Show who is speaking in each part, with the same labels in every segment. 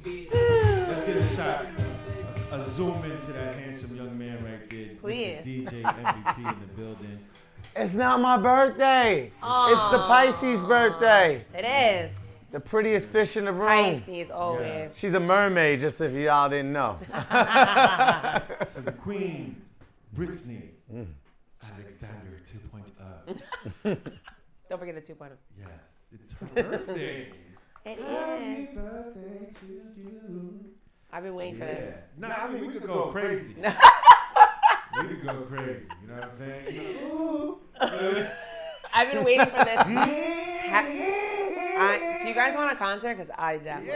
Speaker 1: Let's get a shot. A zoom into that handsome young man right there.
Speaker 2: Please.
Speaker 1: Mr. DJ MVP in the building.
Speaker 3: It's not my birthday. It's the Pisces birthday.
Speaker 2: It is.
Speaker 3: The prettiest fish in the room.
Speaker 2: Pisces always.
Speaker 1: Yeah.
Speaker 3: She's a mermaid, just if y'all didn't know.
Speaker 1: So the Queen, Brittany Alexander 2.0.
Speaker 2: Don't forget the 2.0.
Speaker 1: Yes, it's her birthday.
Speaker 2: It
Speaker 1: Happy
Speaker 2: is.
Speaker 1: birthday to you.
Speaker 2: I've been waiting for this.
Speaker 1: Nah, I mean, we could go crazy. We could go crazy. You know what I'm saying? Ooh.
Speaker 2: I've been waiting for this. Do you guys want a concert? Because I definitely.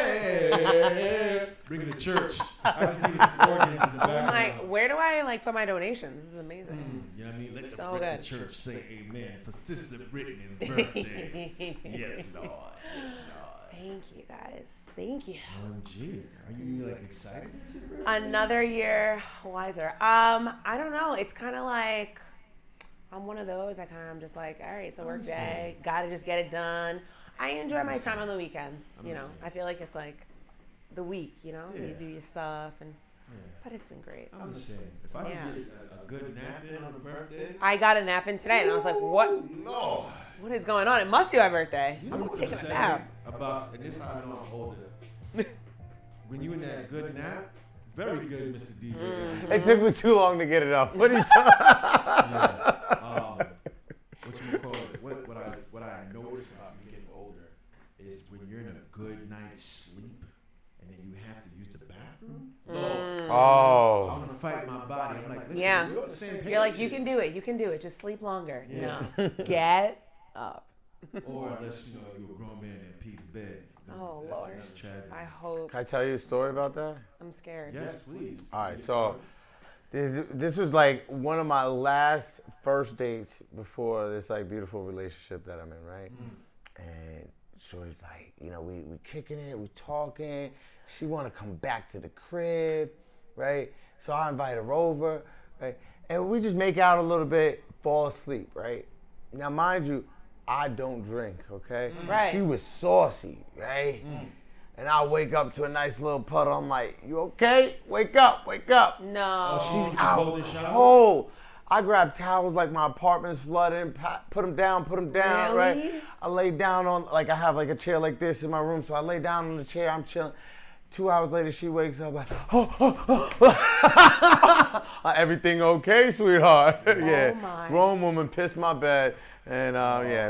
Speaker 1: Yeah. Bring it to church. I just need some organs in the background.
Speaker 2: Where do I like put my donations? This is amazing.
Speaker 1: You know what I mean? Let
Speaker 2: So
Speaker 1: the
Speaker 2: good.
Speaker 1: church say amen for Sister Brittany's birthday. Yes, Lord. Yes, Lord.
Speaker 2: Thank you guys. Thank you.
Speaker 1: OMG. Are you like excited?
Speaker 2: Another year wiser. I don't know. It's kind of like I'm one of those. I'm just like, all right, it's a work day. Gotta just get it done. I enjoy my time on the weekends. You know, I feel like it's like the week. You know, you do your stuff, and but it's been great.
Speaker 1: I'm the same. If I can get a good nap in on a birthday.
Speaker 2: I got a nap in today, and I was like, what?
Speaker 1: Lord.
Speaker 2: What is going on? It must be my birthday.
Speaker 1: You know
Speaker 2: I'm
Speaker 1: what's
Speaker 2: taking a
Speaker 1: upsetting
Speaker 2: nap.
Speaker 1: about, and this is how I know I'm older. When you in that good nap, very good, Mr. DJ.
Speaker 3: It took me too long to get it up. What are you talking
Speaker 1: Yeah. What you call it? What I notice about me getting older is when you're in a good night's sleep and then you have to use the bathroom. Lord,
Speaker 3: Oh.
Speaker 1: I'm gonna fight my body. I'm like, listen,
Speaker 2: Yeah.
Speaker 1: we're on the same page.
Speaker 2: You're like, you can do it. You can do it. Just sleep longer.
Speaker 1: Yeah.
Speaker 2: No. Get up.
Speaker 1: Or unless you're a grown man and pee the bed.
Speaker 2: Oh,
Speaker 1: That's
Speaker 2: Lord.
Speaker 1: another tragedy.
Speaker 2: I hope.
Speaker 3: Can I tell you a story about that?
Speaker 2: I'm scared.
Speaker 1: Yes, please.
Speaker 3: All right, so this was like one of my last first dates before this like beautiful relationship that I'm in, right? And Shorty's like, you know, we kicking it, we talking. She want to come back to the crib, right? So I invite her over, right? And we just make out a little bit, fall asleep, right? Now, mind you, I don't drink, okay?
Speaker 2: Right.
Speaker 3: She was saucy, right? And I wake up to a nice little puddle. I'm like, you okay? Wake up, wake up.
Speaker 2: No.
Speaker 1: She's
Speaker 3: Out
Speaker 1: golden shower.
Speaker 3: cold. I grabbed towels like my apartment's flooding, put them down,
Speaker 2: Really?
Speaker 3: right? I lay down on, like I have like a chair like this in my room, so I lay down on the chair, I'm chilling. 2 hours later, she wakes up like, everything okay, sweetheart? Yeah,
Speaker 2: my.
Speaker 3: grown woman pissed my bed, and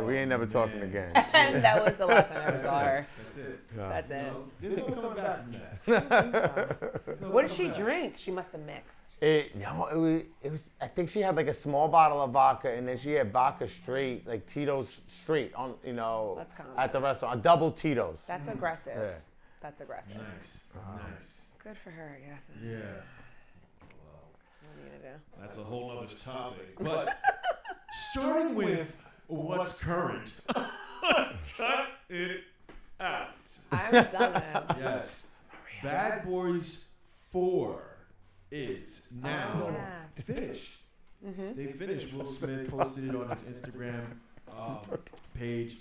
Speaker 3: we ain't never talking again.
Speaker 2: And that was the last time I ever saw her.
Speaker 1: That's it.
Speaker 2: That's it.
Speaker 1: There's no coming back from that.
Speaker 2: What did she drink? She must have mixed.
Speaker 3: It was. I think she had like a small bottle of vodka, and then she had vodka straight, like Tito's straight on,
Speaker 2: That's common.
Speaker 3: at the restaurant, a double Tito's.
Speaker 2: That's aggressive.
Speaker 3: Yeah.
Speaker 2: That's aggressive.
Speaker 1: Nice.
Speaker 2: Good for her, I guess.
Speaker 1: Yeah.
Speaker 2: What are you gonna do?
Speaker 1: That's a whole other topic. But starting with what's current. Cut it out.
Speaker 2: I'm done with him.
Speaker 1: Yes. Bad Boys 4 is now
Speaker 2: Yeah.
Speaker 1: finished. They finished. Will Smith posted it on his Instagram page.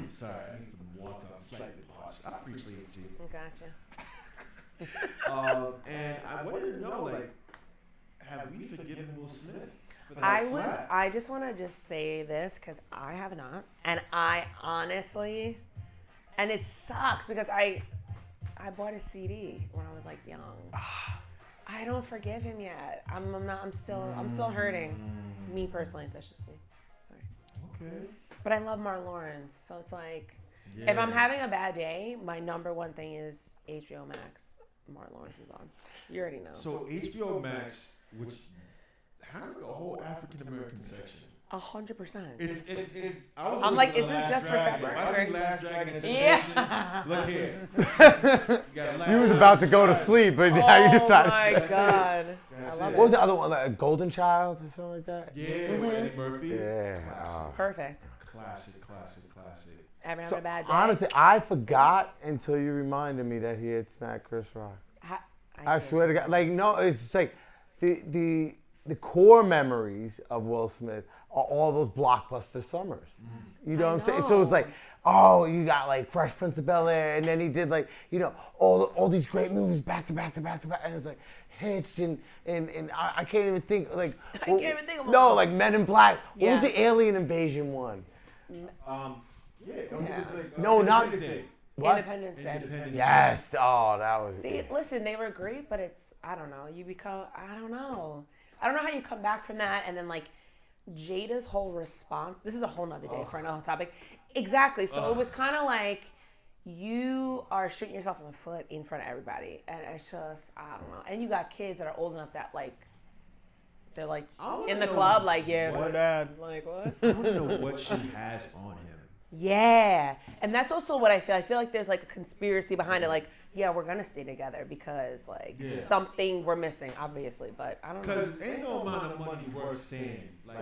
Speaker 1: Sorry, I need some water. I'm slightly parched. I appreciate you.
Speaker 2: Gotcha.
Speaker 1: And I wanted to know, like, have we forgiven Will Smith for that slap?
Speaker 2: I just want to just say this because I have not, and I honestly, and it sucks because I bought a CD when I was like young. I don't forgive him yet. I'm still hurting. Me personally, that's just me. Sorry.
Speaker 1: Okay.
Speaker 2: But I love Martin Lawrence, so it's like, if I'm having a bad day, my number one thing is HBO Max. Martin Lawrence is on. You already know.
Speaker 1: So HBO Max, which has like a whole African American section.
Speaker 2: 100%.
Speaker 1: It's I was
Speaker 2: I'm
Speaker 1: looking
Speaker 2: like,
Speaker 1: for
Speaker 2: is this
Speaker 1: Last
Speaker 2: just for
Speaker 1: Dragon.
Speaker 2: February?
Speaker 1: If I see
Speaker 2: Okay.
Speaker 1: Last Dragon and
Speaker 2: Yeah.
Speaker 1: Temptations, look here. You got Last
Speaker 3: You was
Speaker 1: Dragon
Speaker 3: about to go to
Speaker 1: Stride.
Speaker 3: sleep, but now you
Speaker 2: Oh
Speaker 3: decided.
Speaker 2: my god.
Speaker 1: That's
Speaker 2: I love
Speaker 1: it.
Speaker 3: What was the other one? Like a Golden Child or something like that?
Speaker 1: Yeah, with Eddie Murphy.
Speaker 3: Yeah.
Speaker 1: Classic.
Speaker 2: Perfect.
Speaker 1: Classic.
Speaker 2: Ever
Speaker 3: So
Speaker 2: having a bad day?
Speaker 3: honestly, I forgot until you reminded me that he had smacked Chris Rock. I
Speaker 2: did.
Speaker 3: swear to God, like no, it's just like the the core memories of Will Smith are all those blockbuster summers. You know what I'm saying? So it's like, oh, you got like Fresh Prince of Bel-Air, and then he did like, you know, all these great movies back to back to back to back, and it's like Hitch and I can't even think like.
Speaker 2: I can't even think of
Speaker 3: No,
Speaker 2: one.
Speaker 3: like Men in Black. What
Speaker 2: Yeah.
Speaker 3: was the alien invasion one? No, not. What?
Speaker 2: Independence Day.
Speaker 1: Independence
Speaker 3: Yes. Oh, that was.
Speaker 2: Listen, they were great, but it's, I don't know. You become, I don't know. I don't know how you come back from that, and then like Jada's whole response. This is a whole nother day for another topic. Exactly. So it was kind of like you are shooting yourself in the foot in front of everybody, and it's just, I don't know. And you got kids that are old enough that like they're like in the club, like, yeah, it's my dad. Like, what?
Speaker 1: I want to know what she has on him.
Speaker 2: Yeah, and that's also what I feel. I feel like there's like a conspiracy behind it. Like, yeah, we're gonna stay together because like something we're missing, obviously. But I don't know.
Speaker 1: Because ain't no amount of money worth staying. Like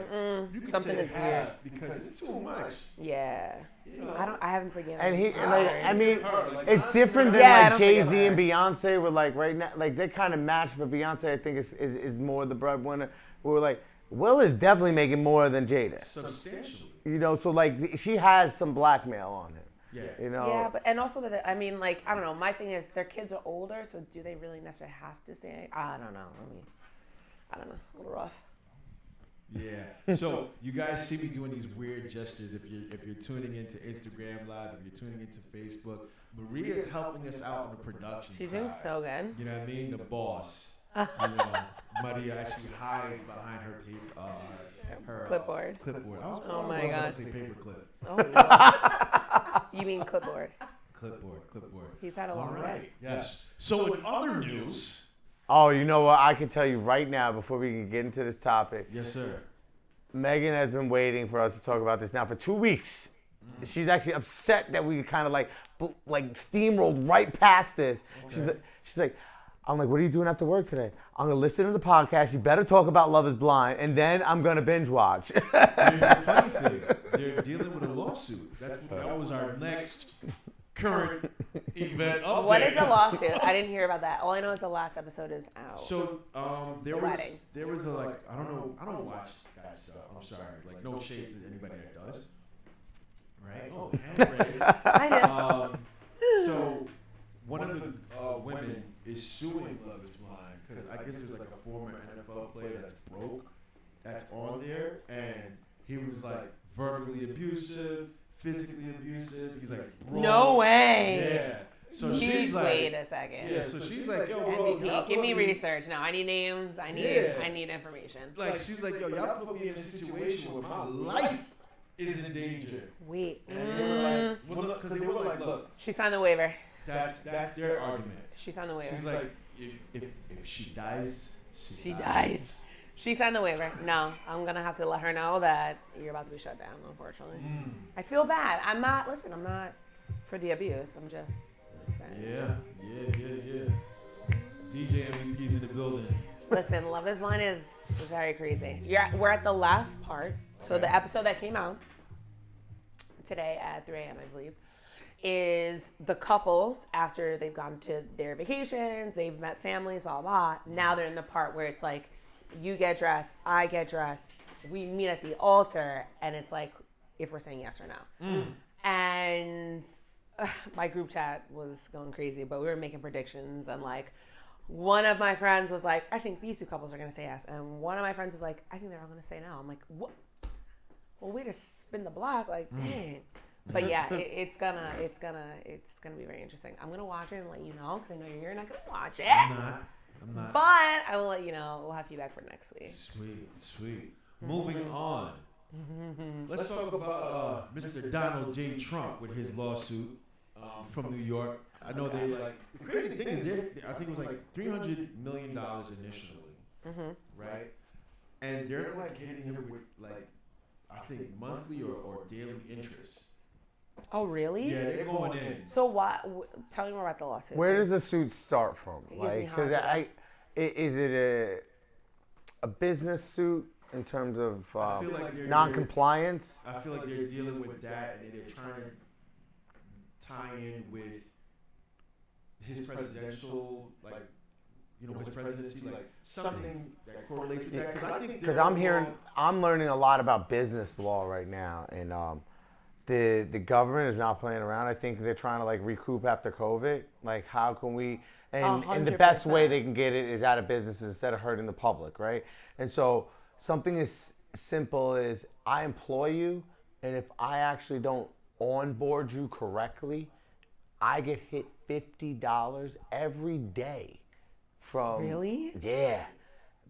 Speaker 1: you can
Speaker 2: Something
Speaker 1: take
Speaker 2: is
Speaker 1: half
Speaker 2: weird.
Speaker 1: because it's too much.
Speaker 2: Yeah,
Speaker 1: You know?
Speaker 2: I haven't forgiven.
Speaker 3: And he,
Speaker 2: him.
Speaker 3: like, I mean,
Speaker 1: Like,
Speaker 3: it's different than
Speaker 2: Yeah, I
Speaker 3: like
Speaker 2: don't
Speaker 3: Jay
Speaker 2: think
Speaker 3: Z
Speaker 2: it's
Speaker 3: and Beyonce were like right now, like they kind of match, but Beyonce I think is more the breadwinner. We were like, Will is definitely making more than Jada.
Speaker 1: Substantially.
Speaker 3: You know, so like she has some blackmail on him.
Speaker 1: Yeah.
Speaker 3: You know.
Speaker 2: Yeah, but and also that I mean, like, I don't know. My thing is their kids are older, so do they really necessarily have to say? I don't know. I mean, I don't know. A little rough.
Speaker 1: Yeah. So you guys see me doing these weird gestures. If you're tuning into Instagram Live, if you're tuning into Facebook, Maria is helping us out on the production
Speaker 2: She's
Speaker 1: side.
Speaker 2: doing so good.
Speaker 1: You know what I mean? The boss. You know, Maria actually hides behind her paper, her
Speaker 2: Clipboard.
Speaker 1: Clipboard.
Speaker 2: Oh my
Speaker 1: I was
Speaker 2: God.
Speaker 1: about to say paperclip.
Speaker 2: Oh, Lord. You mean clipboard?
Speaker 1: Clipboard.
Speaker 2: He's had a
Speaker 1: All
Speaker 2: long day.
Speaker 1: right. Yes. So in other news,
Speaker 3: Oh, you know what? I can tell you right now before we can get into this topic.
Speaker 1: yes, sir.
Speaker 3: Megan has been waiting for us to talk about this now for 2 weeks. She's actually upset that we kind of like steamrolled right past this.
Speaker 1: Okay.
Speaker 3: She's like, I'm like, what are you doing after work today? I'm gonna listen to the podcast. You better talk about Love Is Blind, and then I'm gonna binge watch.
Speaker 1: Here's the funny thing: they're dealing with a lawsuit. That was our next current event update.
Speaker 2: What is the lawsuit? I didn't hear about that. All I know is the last episode is out.
Speaker 1: So there
Speaker 2: wedding.
Speaker 1: was a like I don't know, I don't watch guy stuff. I'm sorry, like no shade to anybody that does. Right? Oh, hand raised.
Speaker 2: I know.
Speaker 1: So one of the women is suing Love Is Blind because I guess there's like a former NFL player that's broke that's on there, and he was like verbally abusive, physically abusive. He's like broke.
Speaker 2: No way.
Speaker 1: Yeah. So she's like,
Speaker 2: wait a second.
Speaker 1: yeah. So she's like, yo, bro,
Speaker 2: MVP,
Speaker 1: y'all
Speaker 2: give me
Speaker 1: put
Speaker 2: research. No, I need names. I need information.
Speaker 1: Like she's like, yo, y'all put me in a situation where my life is in danger.
Speaker 2: Wait.
Speaker 1: And they were like, because they were like, look,
Speaker 2: She signed the waiver.
Speaker 1: that's their argument.
Speaker 2: She signed the waiver.
Speaker 1: She's like, if she dies,
Speaker 2: She dies. She signed the waiver. No, I'm gonna have to let her know that you're about to be shut down. Unfortunately, I feel bad. I'm not for the abuse. I'm just saying.
Speaker 1: Yeah. DJ MVP's in the building.
Speaker 2: Listen, Love Is Blind is very crazy. We're at the last part. So the episode that came out today at 3 a.m., I believe, is the couples after they've gone to their vacations, they've met families, blah, blah, blah. Now they're in the part where it's like, you get dressed, I get dressed, we meet at the altar, and it's like, if we're saying yes or no. And my group chat was going crazy, but we were making predictions, and like, one of my friends was like, I think these two couples are going to say yes. And one of my friends was like, I think they're all going to say no. I'm like, what? Well, way to spin the block. Like, dang. But yeah, it's gonna be very interesting. I'm gonna watch it and let you know because I know you're not gonna watch it.
Speaker 1: I'm not.
Speaker 2: But I will let you know. We'll have feedback for next week.
Speaker 1: Sweet. Moving on. Let's talk about Mr. Donald J. Trump with his lawsuit from New York. I know they like the crazy thing is I think it was like $300 million initially, right? And they're like hitting him with like I think monthly or daily interest.
Speaker 2: Oh, really?
Speaker 1: Yeah, they're going in.
Speaker 2: So what? Tell me more about the lawsuit.
Speaker 3: Where does the suit start from?
Speaker 2: It gives me
Speaker 3: Like, because is it a business suit in terms of
Speaker 1: I feel like they're-
Speaker 3: non-compliance?
Speaker 1: I feel like they're dealing with that, and they're trying to tie in with his presidential his presidency, like something that correlates with that? Because I think
Speaker 3: Because I'm learning a lot about business law right now, and the government is not playing around. I think they're trying to like recoup after COVID. Like, how can we? And the best way they can get it is out of business instead of hurting the public, right? And so something as simple as I employ you, and if I actually don't onboard you correctly, I get hit $50 every day from.
Speaker 2: Really?
Speaker 3: Yeah,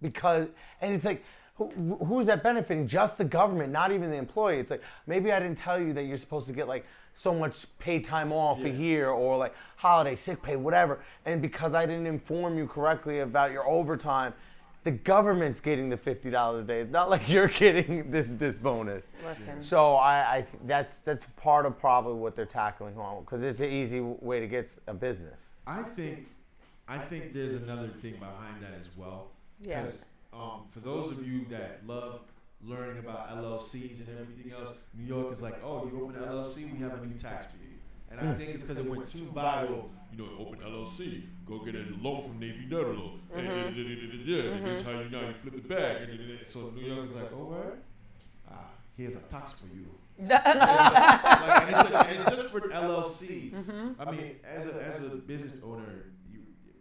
Speaker 3: because and it's like. Who's that benefiting? Just the government, not even the employee. It's like, maybe I didn't tell you that you're supposed to get like so much paid time off a year, or like holiday, sick pay, whatever. And because I didn't inform you correctly about your overtime, the government's getting the $50 a day. It's not like you're getting this bonus.
Speaker 2: Listen.
Speaker 3: So I that's part of probably what they're tackling on, because it's an easy way to get a business.
Speaker 1: I think there's another thing behind that as well.
Speaker 2: Yeah.
Speaker 1: For those of you that love learning about LLCs and everything else, New York is like, oh, you open an LLC, we have a new tax for you. And I think it's because it went too viral. Open LLC, go get a loan from Navy Federal, and this is how you flip it back. So New York is like, oh, what? Here's a tax for you. And it's just for LLCs. I mean, as a business owner,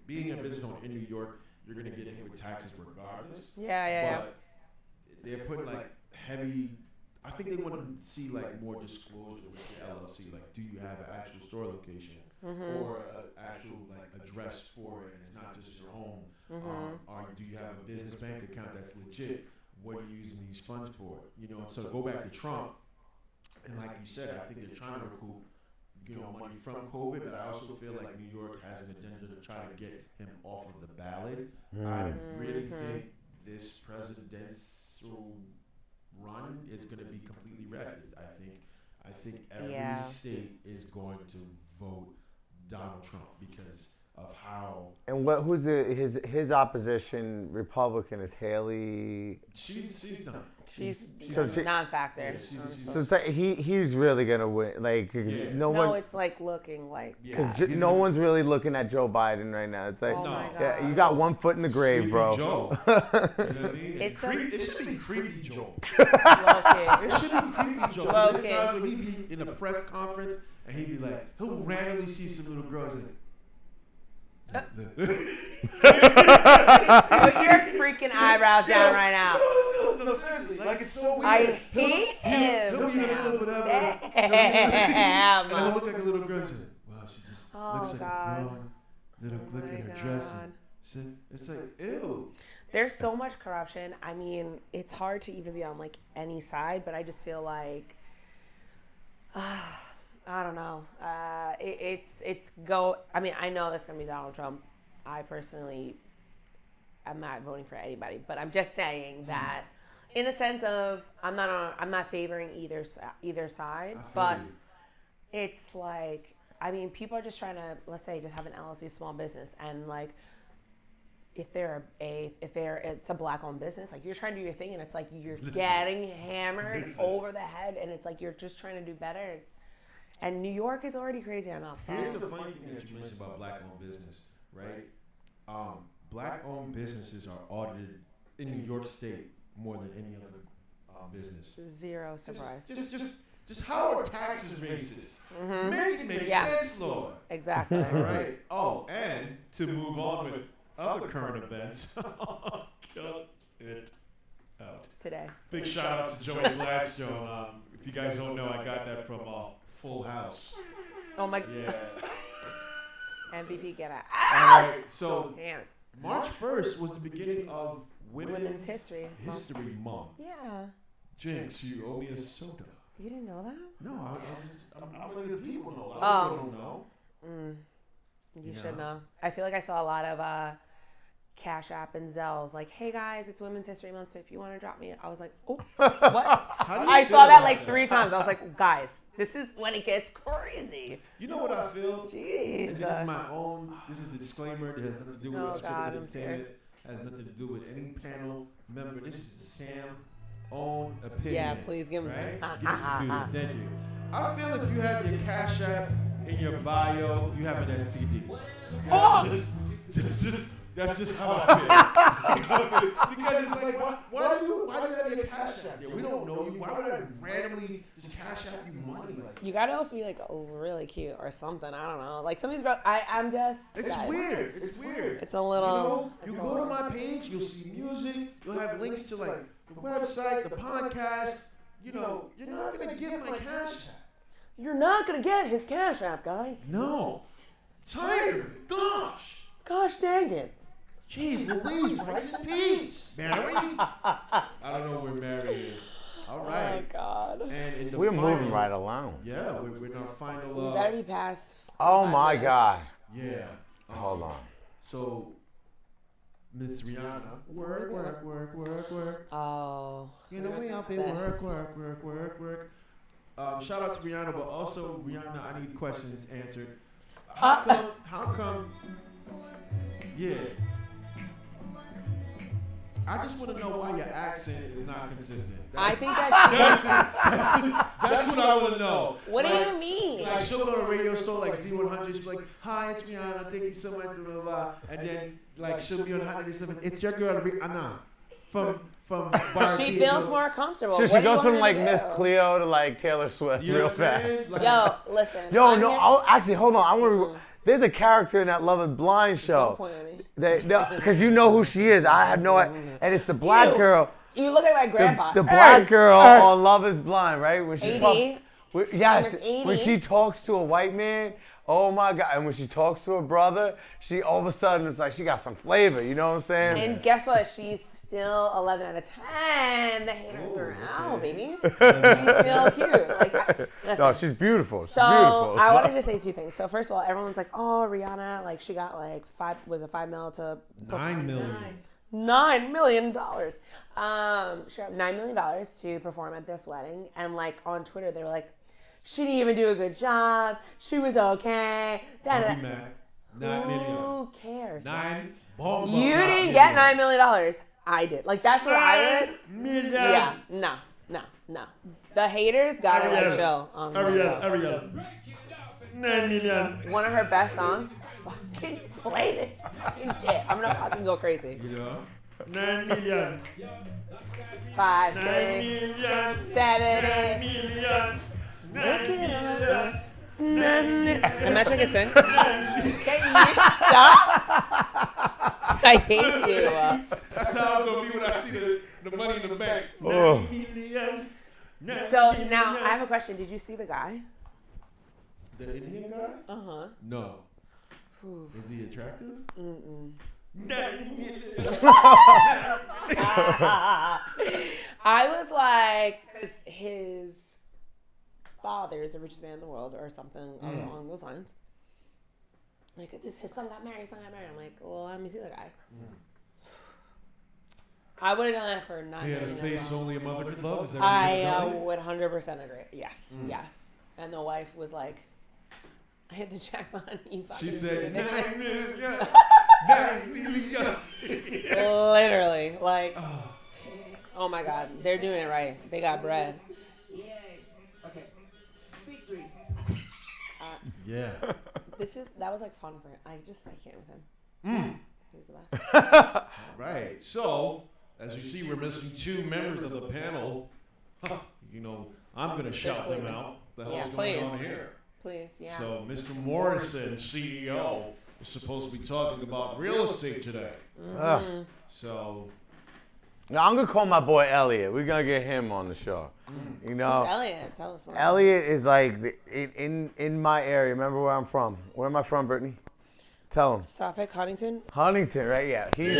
Speaker 1: being a business owner in New York, you're going to get hit with taxes regardless.
Speaker 2: Yeah.
Speaker 1: But they're putting like heavy. I think they want to see like more disclosure with the LLC. Like, do you have an actual store location or an actual like address for it? And it's not just your home. Or do you have a business bank account that's legit? What are you using these funds for? So go back to Trump, and like you said, I think they're trying to recoup money from COVID, but I also feel like New York has an agenda to try to get him off of the ballot. I really think this presidential run is going to be completely red. I think every state is going to vote Donald Trump because of how. And
Speaker 3: who's his opposition Republican is Haley.
Speaker 1: She's done.
Speaker 2: She's non-factor.
Speaker 1: Yeah,
Speaker 3: so it's like he's really gonna win. Like
Speaker 2: it's like looking like
Speaker 3: because no one's really looking at Joe Biden right now. It's like
Speaker 2: God.
Speaker 3: You got one foot in the grave,
Speaker 1: Sleepy
Speaker 3: bro.
Speaker 1: Joe. You know what I mean? It should be creepy Joe. It should be creepy Joe. There's times when he'd be in a press conference and he'd be like, he'll randomly see some little girls like.
Speaker 2: Put your freaking eyebrows down right now.
Speaker 1: No, seriously. Like, it's so weird.
Speaker 2: I hate him.
Speaker 1: He'll be in a little whatever. And he'll look like a little girl. She's like, wow, she just looks like a grown little, look at her dress. And it's like, ew.
Speaker 2: There's so much corruption. I mean, it's hard to even be on like any side, but I just feel like, I don't know. I mean, I know that's gonna be Donald Trump. I personally am not voting for anybody, but I'm just saying that, in a sense of I'm not favoring either side, but it's like, I mean, people are just trying to, let's say, just have an LLC, small business, and like, if it's a black-owned business, like you're trying to do your thing, and it's like you're getting hammered over the head, and it's like you're just trying to do better. And New York is already crazy enough. So.
Speaker 1: Here's the funny thing that you mentioned about black-owned business, right? Black-owned businesses are audited in New York State more than any other business.
Speaker 2: Zero surprise.
Speaker 1: Just how are taxes racist? Make it make sense, Lord.
Speaker 2: Exactly.
Speaker 1: All right. Oh, and to move on with other current events, cut it out.
Speaker 2: Today.
Speaker 1: Big shout out to Joey Gladstone. If you guys don't know, I got that from Full House.
Speaker 2: Oh my.
Speaker 1: Yeah.
Speaker 2: MVP, get out.
Speaker 1: All right. So
Speaker 2: Damn.
Speaker 1: March 1st was the beginning of
Speaker 2: Women's History
Speaker 1: Month.
Speaker 2: Yeah.
Speaker 1: Jinx, you owe me a soda.
Speaker 2: You didn't know that?
Speaker 1: No, I'm letting people know.
Speaker 2: Oh.
Speaker 1: I don't know.
Speaker 2: You should know. I feel like I saw a lot of Cash App and Zells like, hey guys, it's Women's History Month, so if you want to drop me, I was like, oh, what? I saw that like 3 times. I was like, guys, this is when it gets crazy.
Speaker 1: You know what I feel?
Speaker 2: Jeez.
Speaker 1: And this is my own. This is the disclaimer. It has nothing to do with scripted entertainment. Has nothing to do with any panel member. This is Sam's own opinion.
Speaker 2: Yeah, please give him
Speaker 1: some. Give us some music. Thank you. I feel if you have your Cash App in your bio, you have an STD. That's just how I feel. Because it's like, why do you have your cash app there? We don't know you. Why would I randomly just cash out you money? Like,
Speaker 2: You gotta also be like really cute or something. I don't know. Like some of these girls, I'm just.
Speaker 1: it's
Speaker 2: guys,
Speaker 1: weird. It's weird.
Speaker 2: It's a little.
Speaker 1: You go to my page, you'll see music. You'll have links to like the website, the podcast. You know, you're not gonna get my cash app.
Speaker 2: You're not gonna get his cash app, guys.
Speaker 1: No. Tired of it. Gosh.
Speaker 2: Gosh dang it.
Speaker 1: Jeez Louise, rice and peas. Mary? I don't know where Mary is. All right.
Speaker 2: Oh God.
Speaker 1: And in the
Speaker 3: We're
Speaker 1: final,
Speaker 3: moving right along.
Speaker 1: Yeah, we're in our final.
Speaker 2: We better be past.
Speaker 3: Oh
Speaker 2: 5
Speaker 3: my
Speaker 2: minutes.
Speaker 3: God.
Speaker 1: Yeah.
Speaker 3: Hold on.
Speaker 1: So, Miss Rihanna. Work.
Speaker 2: Oh.
Speaker 1: You know, we out there work. Shout out to Rihanna, but also Rihanna, I need questions answered. How come? Yeah. I just want to know why your accent is not consistent.
Speaker 2: I think that
Speaker 1: That's what I want to know.
Speaker 2: What do you mean?
Speaker 1: Like she'll go to a radio show like Z100, she'll be like, "Hi, it's Rihanna. Thank you so much." Blah, blah, blah. And then like she'll be on Hot 97. It's your girl Rihanna from
Speaker 2: She feels more comfortable.
Speaker 3: So
Speaker 2: What
Speaker 3: she
Speaker 2: do you
Speaker 3: goes
Speaker 2: want
Speaker 3: from
Speaker 2: her
Speaker 3: like
Speaker 2: to
Speaker 3: Miss
Speaker 2: do?
Speaker 3: Cleo to like Taylor Swift
Speaker 1: You know
Speaker 3: real
Speaker 1: what I'm
Speaker 3: fast.
Speaker 1: saying? Like,
Speaker 2: Yo, listen.
Speaker 3: Yo,
Speaker 2: I'm
Speaker 3: no,
Speaker 2: here-
Speaker 3: actually, hold on. I want to. There's a character in that Love Is Blind
Speaker 2: Don't
Speaker 3: show.
Speaker 2: point at me.
Speaker 3: Because you know who she is. I have no idea. And it's the black
Speaker 2: You.
Speaker 3: girl.
Speaker 2: You look like my grandpa.
Speaker 3: The black girl on Love Is Blind, right? When she
Speaker 2: 80.
Speaker 3: talks, yes,
Speaker 2: Miss 80.
Speaker 3: when she talks to a white man, oh my God! And when she talks to her brother, she all of a sudden it's like she got some flavor. You know what I'm saying?
Speaker 2: And guess what? She's still 11 out of 10. The haters are out, baby. She's still cute. Like, listen.
Speaker 3: No, she's beautiful. She's
Speaker 2: So
Speaker 3: beautiful.
Speaker 2: I wanted to say 2 things. So first of all, everyone's like, "Oh, Rihanna, like she got like $5 mil to
Speaker 1: $9 million.
Speaker 2: $9 million. She got $9 million to perform at this wedding, and like on Twitter they were like, she didn't even do a good job. She was okay.
Speaker 1: I'll be mad. $9 million.
Speaker 2: Who cares?
Speaker 1: You
Speaker 2: You didn't get $9 million. I did. Like that's what I would.
Speaker 1: million.
Speaker 2: Yeah. No. The haters gotta like chill. On
Speaker 1: Ariel. 9 million.
Speaker 2: One of her best songs. Fucking play this fucking shit. I'm gonna fucking go crazy.
Speaker 1: You know? 9 million.
Speaker 2: 5, 6,
Speaker 1: million.
Speaker 2: 7, 8.
Speaker 1: Million.
Speaker 2: Imagine I could sing. Can you stop? I hate you.
Speaker 1: That's how I'm gonna be when I see the money in the bank.
Speaker 3: Oh.
Speaker 1: 9 million.
Speaker 2: So now I have a question. Did you see the guy?
Speaker 1: The Indian guy?
Speaker 2: Uh-huh.
Speaker 1: No. Is he attractive?
Speaker 2: Mm-mm.
Speaker 1: 9 million.
Speaker 2: I was like, because his father is the richest man in the world or something along those lines. Like, his son got married, I'm like, well, let me see the guy. I would have done that for $9
Speaker 1: He had a
Speaker 2: million.
Speaker 1: face only a mother could love. Is that
Speaker 2: I
Speaker 1: what you're
Speaker 2: would 100% agree. Yes. And the wife was like, I hit the jackpot. You fucking
Speaker 1: She said,
Speaker 2: bitch.
Speaker 1: 9 million. 9 million.
Speaker 2: Literally, like, oh my God, they're doing it right. They got bread.
Speaker 4: Okay. Seat 3.
Speaker 1: Yeah.
Speaker 2: That was like fun for him. I can't with him. He's the best.
Speaker 1: Right. So, as you see, we're missing 2 members of the panel. You know, I'm going to shout them
Speaker 2: sleeping.
Speaker 1: out. The
Speaker 2: Yeah,
Speaker 1: hell's going on
Speaker 2: please.
Speaker 1: here?
Speaker 2: Please, yeah.
Speaker 1: So, Mr. Morrison, CEO, is supposed to be talking about real estate today.
Speaker 3: Ugh.
Speaker 1: So,
Speaker 3: Now I'm gonna call my boy Elliot. We're gonna get him on the show. You know,
Speaker 2: Who's Elliot? Tell us more.
Speaker 3: Elliot is like in my area. Remember where I'm from? Where am I from, Brittany? Tell him.
Speaker 2: Suffolk, Huntington.
Speaker 3: Huntington, right? Yeah. He's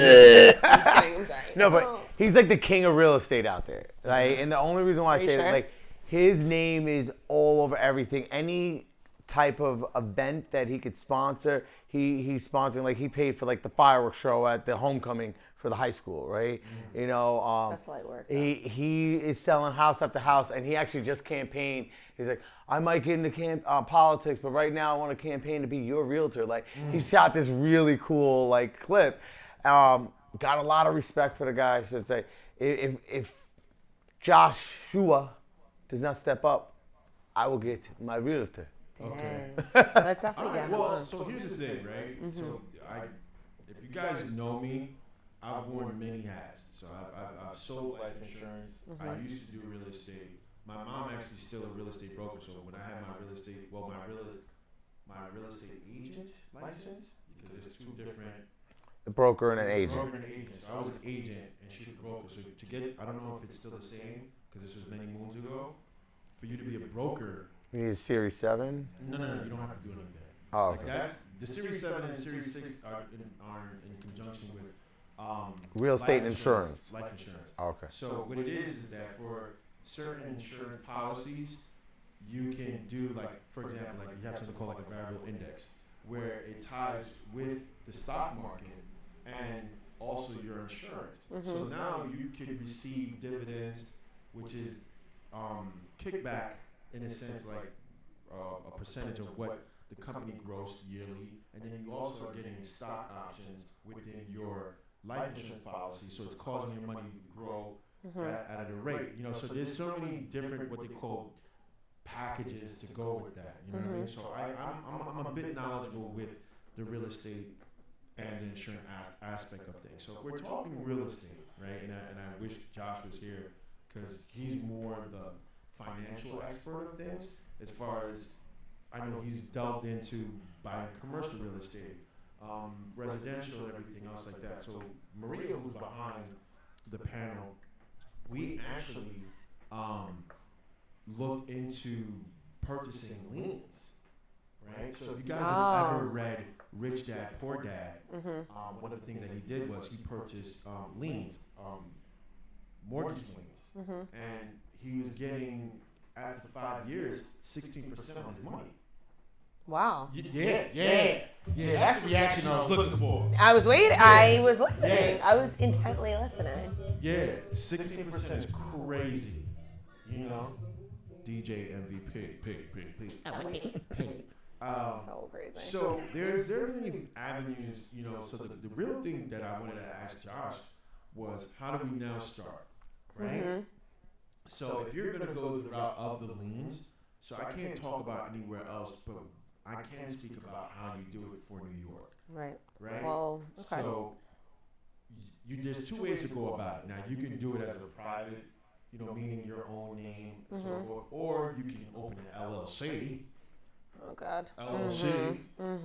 Speaker 2: I'm just kidding. I'm sorry.
Speaker 3: no, but he's like the king of real estate out there. Like, and the only reason why I
Speaker 2: Are you
Speaker 3: say that,
Speaker 2: sure?
Speaker 3: like, his name is all over everything. Any type of event that he could sponsor, he's sponsoring. Like, he paid for like the fireworks show at the homecoming for the high school, right? You know,
Speaker 2: That's light work. though.
Speaker 3: he is selling house after house, and he actually just campaigned. He's like, I might get into politics, but right now I want to campaign to be your realtor. Like, he shot this really cool like clip. Got a lot of respect for the guy. So it's like, if Joshua does not step up, I will get my realtor.
Speaker 1: okay.
Speaker 2: Dang. Let's
Speaker 1: All
Speaker 2: definitely
Speaker 1: right,
Speaker 2: get him
Speaker 1: well,
Speaker 2: on.
Speaker 1: so here's the thing, right? So if you guys know me, I've worn many hats. So I've sold life insurance. I used to do real estate. My mom actually still a real estate broker. So when I had my real estate, my real estate agent license, because there's two different.
Speaker 3: The broker and an
Speaker 1: There's a
Speaker 3: agent.
Speaker 1: broker and an agent. So I was an agent and she's a broker. So to get, I don't know if it's still the same because this was many moons ago. For you to be a broker,
Speaker 3: You need a Series 7?
Speaker 1: no, you don't have to do anything.
Speaker 3: Oh,
Speaker 1: Like
Speaker 3: okay.
Speaker 1: that's the Series 7 and Series 6 are in conjunction with
Speaker 3: Real estate
Speaker 1: life
Speaker 3: insurance.
Speaker 1: Life insurance.
Speaker 3: Okay.
Speaker 1: So what it is that for certain insurance policies, you can do like, for example, like you have something called like a variable index, where it ties with the stock market and also your insurance. So now you can receive dividends, which is kickback in a sense, like a percentage of what the company grossed yearly, and then you also are getting stock options within your life insurance policy, so it's causing your money to grow at a rate. You know, so there's so many different what they call packages to go with that. You know what I mean? So I'm a bit knowledgeable with the real estate and the insurance aspect of things. So if we're talking real estate, right? And I wish Josh was here because he's more the financial expert of things. As far as I know, he's delved into buying commercial real estate, residential, and everything else like that. So Maria, who's behind the panel, we actually looked into purchasing liens, right? So if you guys have ever read Rich Dad Poor Dad, one of the things that he did was he purchased liens, mortgage liens, and he was getting after 5 years 16% on his money.
Speaker 2: Wow.
Speaker 1: Yeah. That's the reaction I was looking for.
Speaker 2: I was waiting. I was listening.
Speaker 1: Yeah.
Speaker 2: I was intently listening.
Speaker 1: Yeah, 16% is crazy. You know, DJ MVP,
Speaker 2: So crazy.
Speaker 1: So there are many avenues. You know, so the real thing that I wanted to ask Josh was, how do we now start, right? So if you're gonna go the route of the liens, so I can't talk about anywhere else, but I can speak about how you do it for New York,
Speaker 2: Right.
Speaker 1: right?
Speaker 2: Well, okay.
Speaker 1: So there's two ways to go about it. Now you can do it as a private, you know, meaning your own name, and so forth, or you can open an LLC,
Speaker 2: Oh God.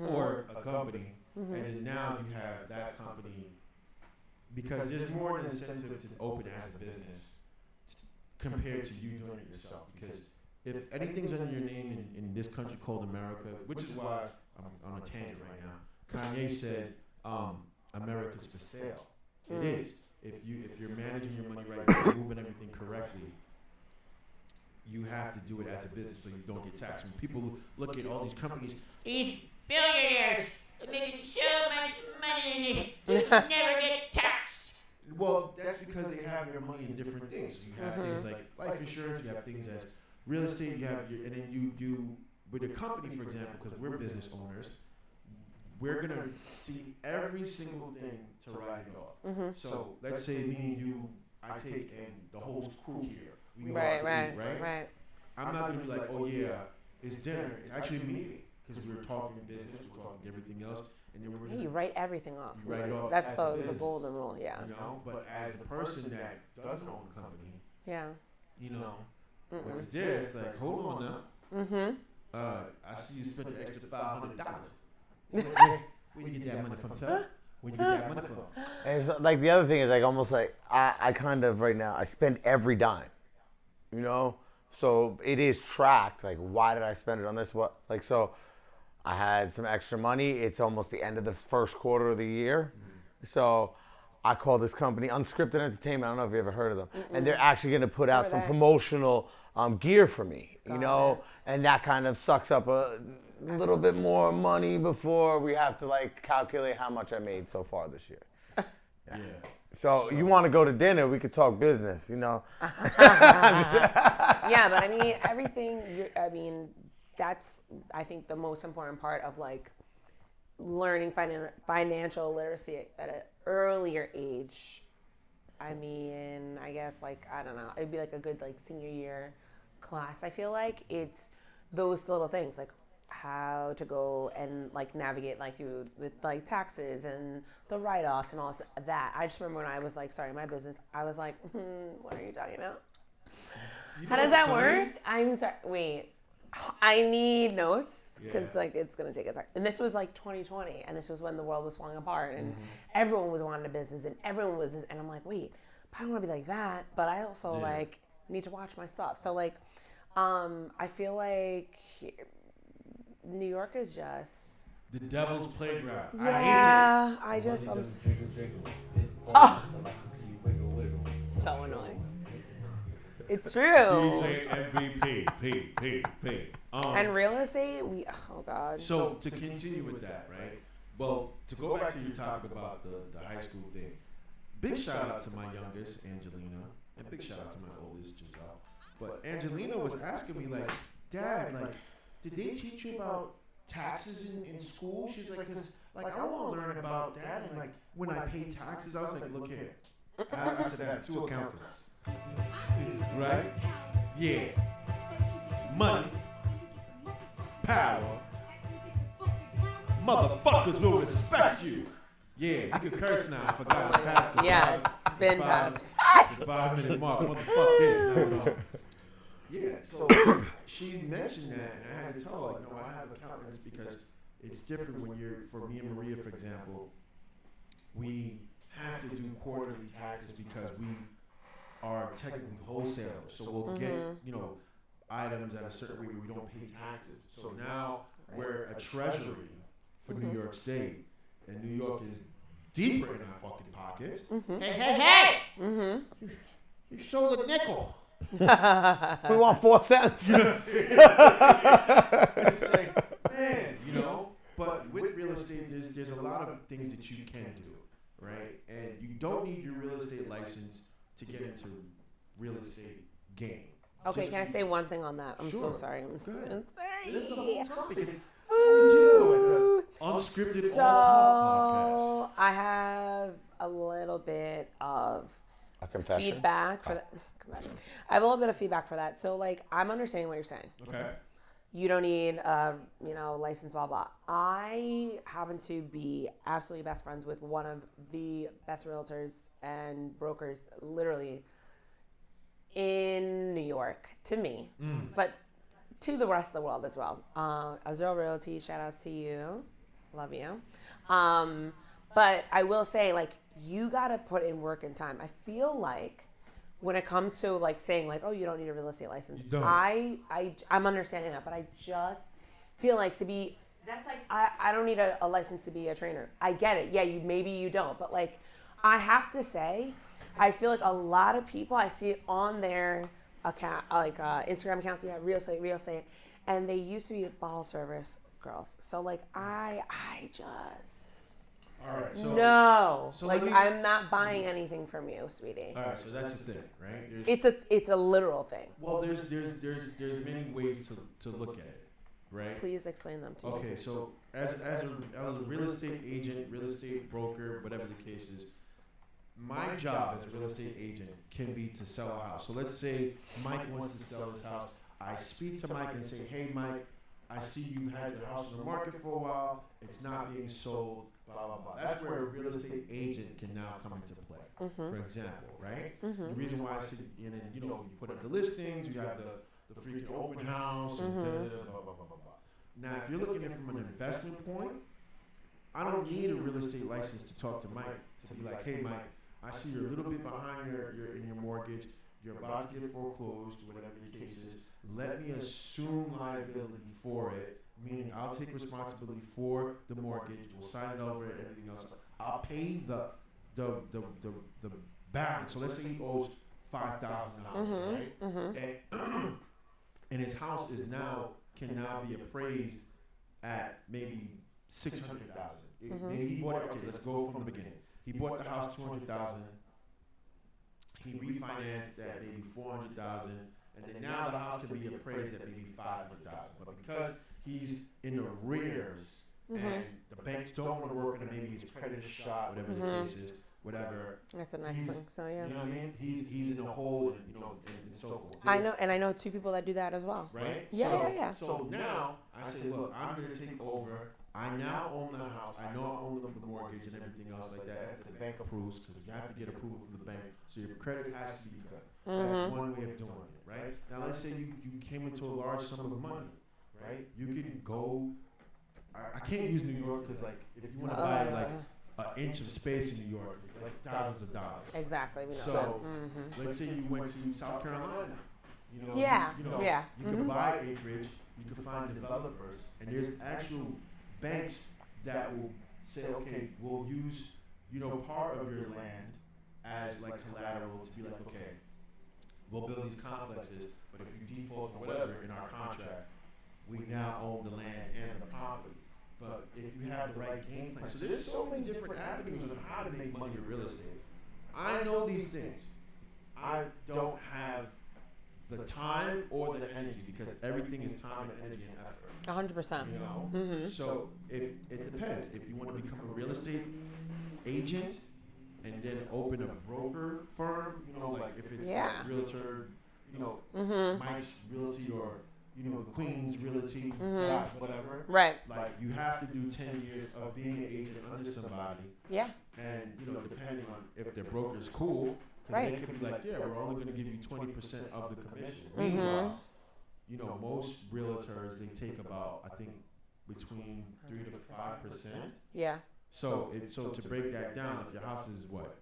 Speaker 1: or a company, and then now you have that company, because there's more incentive to open as a business compared to you doing it yourself. Because if anything's under your name in this country called America, which is why I'm on a tangent right now, Kanye said America's for sale. It is. If you're managing your money right, you're moving everything correctly, you have to do it as a business so you don't get taxed. When people look at all these companies,
Speaker 5: These billionaires are making so much money and they never get taxed.
Speaker 1: well, that's because they have their money in different things. So you have things like life insurance, you have things as real estate, you have and then you with a company, for example, because we're business owners, we're gonna see every single thing to write it off. So let's say me and you, I take and the whole crew here, we go out to eat, right? I'm not gonna be like, oh yeah, it's dinner. It's actually a meeting because we're talking business, we're talking everything else, and then we're
Speaker 2: Hey,
Speaker 1: gonna
Speaker 2: you write everything off.
Speaker 1: You write it off
Speaker 2: That's
Speaker 1: as a
Speaker 2: the
Speaker 1: business.
Speaker 2: golden rule. Yeah.
Speaker 1: you know. But as a person that doesn't own a company,
Speaker 2: Yeah.
Speaker 1: you know, when it's there, it's like, hold on now. I see you spent an extra $500. Where you get that money from, sir? Where you get that money from?
Speaker 3: And it's like the other thing is like almost like I kind of right now I spend every dime, you know. So it is tracked. Like, why did I spend it on this? What like so? I had some extra money. It's almost the end of the first quarter of the year, so I call this company Unscripted Entertainment. I don't know if you ever heard of them, and they're actually going to put out some promotional gear for me, you know, and that kind of sucks up a little bit more money before we have to like calculate how much I made so far this year.
Speaker 1: Yeah.
Speaker 3: So you want to go to dinner? We could talk business, you know.
Speaker 2: Yeah, but I mean, everything. I mean, that's I think the most important part of like learning financial literacy at an earlier age. I mean, I guess like I don't know, it'd be like a good like senior year class. I feel like it's those little things like how to go and like navigate like you with like taxes and the write-offs and all that. I just remember when I was like starting my business, I was like, what are you talking about? How does that work? I'm sorry. Wait, I need notes because like it's gonna take a time. And this was like 2020, and this was when the world was falling apart, and everyone was wanting a business, and everyone was. And I'm like, wait, I don't want to be like that, but I also like need to watch my stuff. So like, I feel like New York is just
Speaker 1: the devil's playground.
Speaker 2: yeah. I just I'm oh, so annoying. It's true.
Speaker 1: DJ MVP, P.
Speaker 2: And real estate, oh god.
Speaker 1: So to continue with that, right? Well, to go back to your topic about the high school thing, big shout out to my youngest, Angelina, and big shout out to my oldest, Giselle. But Angelina was asking me like, Dad, like, did they teach you about taxes in school? She's like, cause like I want to learn about that, and like when I pay taxes, I was like, look here, I said I have 2 accountants. Right? Yeah. Money. Power. Motherfuckers will respect you. Yeah, you can curse now. I forgot to pass the
Speaker 2: Yeah, been past.
Speaker 1: the 5-minute mark. Motherfuck this. No. Yeah, so she mentioned that, and I had to tell her, like, no, I have accountants because it's different when for me and Maria, for example, we have to do quarterly taxes because we are technically wholesalers, so we'll get items at a certain rate where we don't pay taxes. So now we're a treasury for New York State, and New York is deeper in our fucking pockets.
Speaker 5: Hey! You sold a nickel.
Speaker 3: We want 4 cents.
Speaker 1: It's like, man, But with real estate, there's a lot of things that you can do, right? And you don't need your real estate license to get into real estate game.
Speaker 2: Okay,
Speaker 1: Just
Speaker 2: can I say one thing on that? I'm so
Speaker 1: Sure.
Speaker 2: sorry. I'm so
Speaker 1: ahead.
Speaker 2: sorry.
Speaker 1: This is a whole topic. It's unscripted all talk podcast.
Speaker 2: So I have a little bit of
Speaker 3: A confession.
Speaker 2: feedback for that. Confession. I have a little bit of feedback for that. So like, I'm understanding what you're saying.
Speaker 1: Okay.
Speaker 2: You don't need a license, blah blah. I happen to be absolutely best friends with one of the best realtors and brokers, literally in New York, to me, but to the rest of the world as well. Azure Realty, shout outs to you, love you. But I will say, like, you gotta put in work and time. I feel like when it comes to like saying like, oh, you don't need a real estate license,
Speaker 1: You don't.
Speaker 2: I'm understanding that, but I just feel like that's like I don't need a license to be a trainer. I get it. Yeah, maybe you don't, but like I have to say, I feel like a lot of people, I see it on their account, like Instagram accounts, yeah, real estate, and they used to be bottle service girls. So like I just
Speaker 1: All right. So
Speaker 2: no,
Speaker 1: so
Speaker 2: like
Speaker 1: let me-
Speaker 2: I'm not buying anything from you, sweetie.
Speaker 1: All right. So that's the thing, right?
Speaker 2: It's a literal thing.
Speaker 1: Well, there's many ways to look at it, right?
Speaker 2: Please explain them to me.
Speaker 1: Okay, so as a real estate agent, real estate broker, whatever the case is, my job as a real estate agent can be to sell a house. So let's say Mike wants to sell his house. I speak to Mike and say, hey, Mike, I see you've had your house on the market for a while. It's not being sold, blah, blah, blah. That's where a real estate agent can now come into play, for example, right? The reason why I said, and then, you put up the listings, you have the freaking open house, and blah, blah, blah, blah, blah. Now, if you're looking at it from an investment point, I don't need a real estate license to talk to Mike, to be like, hey, Mike, I see you're a little bit behind in your mortgage. You're about to get foreclosed, whatever the case is. Let me assume liability for it, meaning I'll take responsibility for the mortgage. We'll sign it over and everything else. I'll pay the balance. So let's say he owes $5,000, right? And his house can now be appraised at maybe $600,000. Maybe he bought it. Okay, let's go from the beginning. He bought the house $200,000. He refinanced at maybe $400,000, and then now the house can be appraised at maybe $500,000. But because he's in arrears and the banks don't want to work on it, maybe his credit is shot, whatever the case is, whatever.
Speaker 2: That's a nice
Speaker 1: He's-
Speaker 2: thing. So yeah.
Speaker 1: You know what I mean? He's in a hole, and so forth.
Speaker 2: I know, and I know 2 people that do that as well.
Speaker 1: Right?
Speaker 2: Yeah,
Speaker 1: so,
Speaker 2: yeah.
Speaker 1: So now I say, look, I'm going to take over. I now own the house. I know I own the mortgage and everything else like that. After the bank approves, because you have to get approval from the bank, so your credit has to be good. That's one way of doing it, right? Now let's say you came into a large sum of money, right? You can go. I can't use New York because like if you want to buy like an inch of space in New York, it's like thousands of dollars.
Speaker 2: Exactly. We know
Speaker 1: So
Speaker 2: that.
Speaker 1: let's say you went to South Carolina. You know,
Speaker 2: Yeah,
Speaker 1: you know,
Speaker 2: yeah.
Speaker 1: You can buy acreage. You can find developers, and there's actual banks that will say, okay, we'll use part of your land as like collateral to be like, okay, we'll build these complexes, but if you default or whatever in our contract, we now own the land and the property. But if you have the right game plan, so there's so many different avenues of how to make money in real estate. I know these things. I don't have the time or the energy because everything is time and energy and effort.
Speaker 2: 100%.
Speaker 1: You know, so it depends. If you want to become a real estate agent and then open a broker firm, like if it's like realtor, Mike's Realty or the Queen's Realty, whatever.
Speaker 2: Right.
Speaker 1: Like you have to do 10 years of being an agent under somebody.
Speaker 2: Yeah.
Speaker 1: And depending on if their broker's cool, because they could be like, yeah, we're only going to give you 20% of the commission. Meanwhile, most realtors, they take about, I think, between 3 to 5%.
Speaker 2: Yeah.
Speaker 1: So to break that down, if your house is what,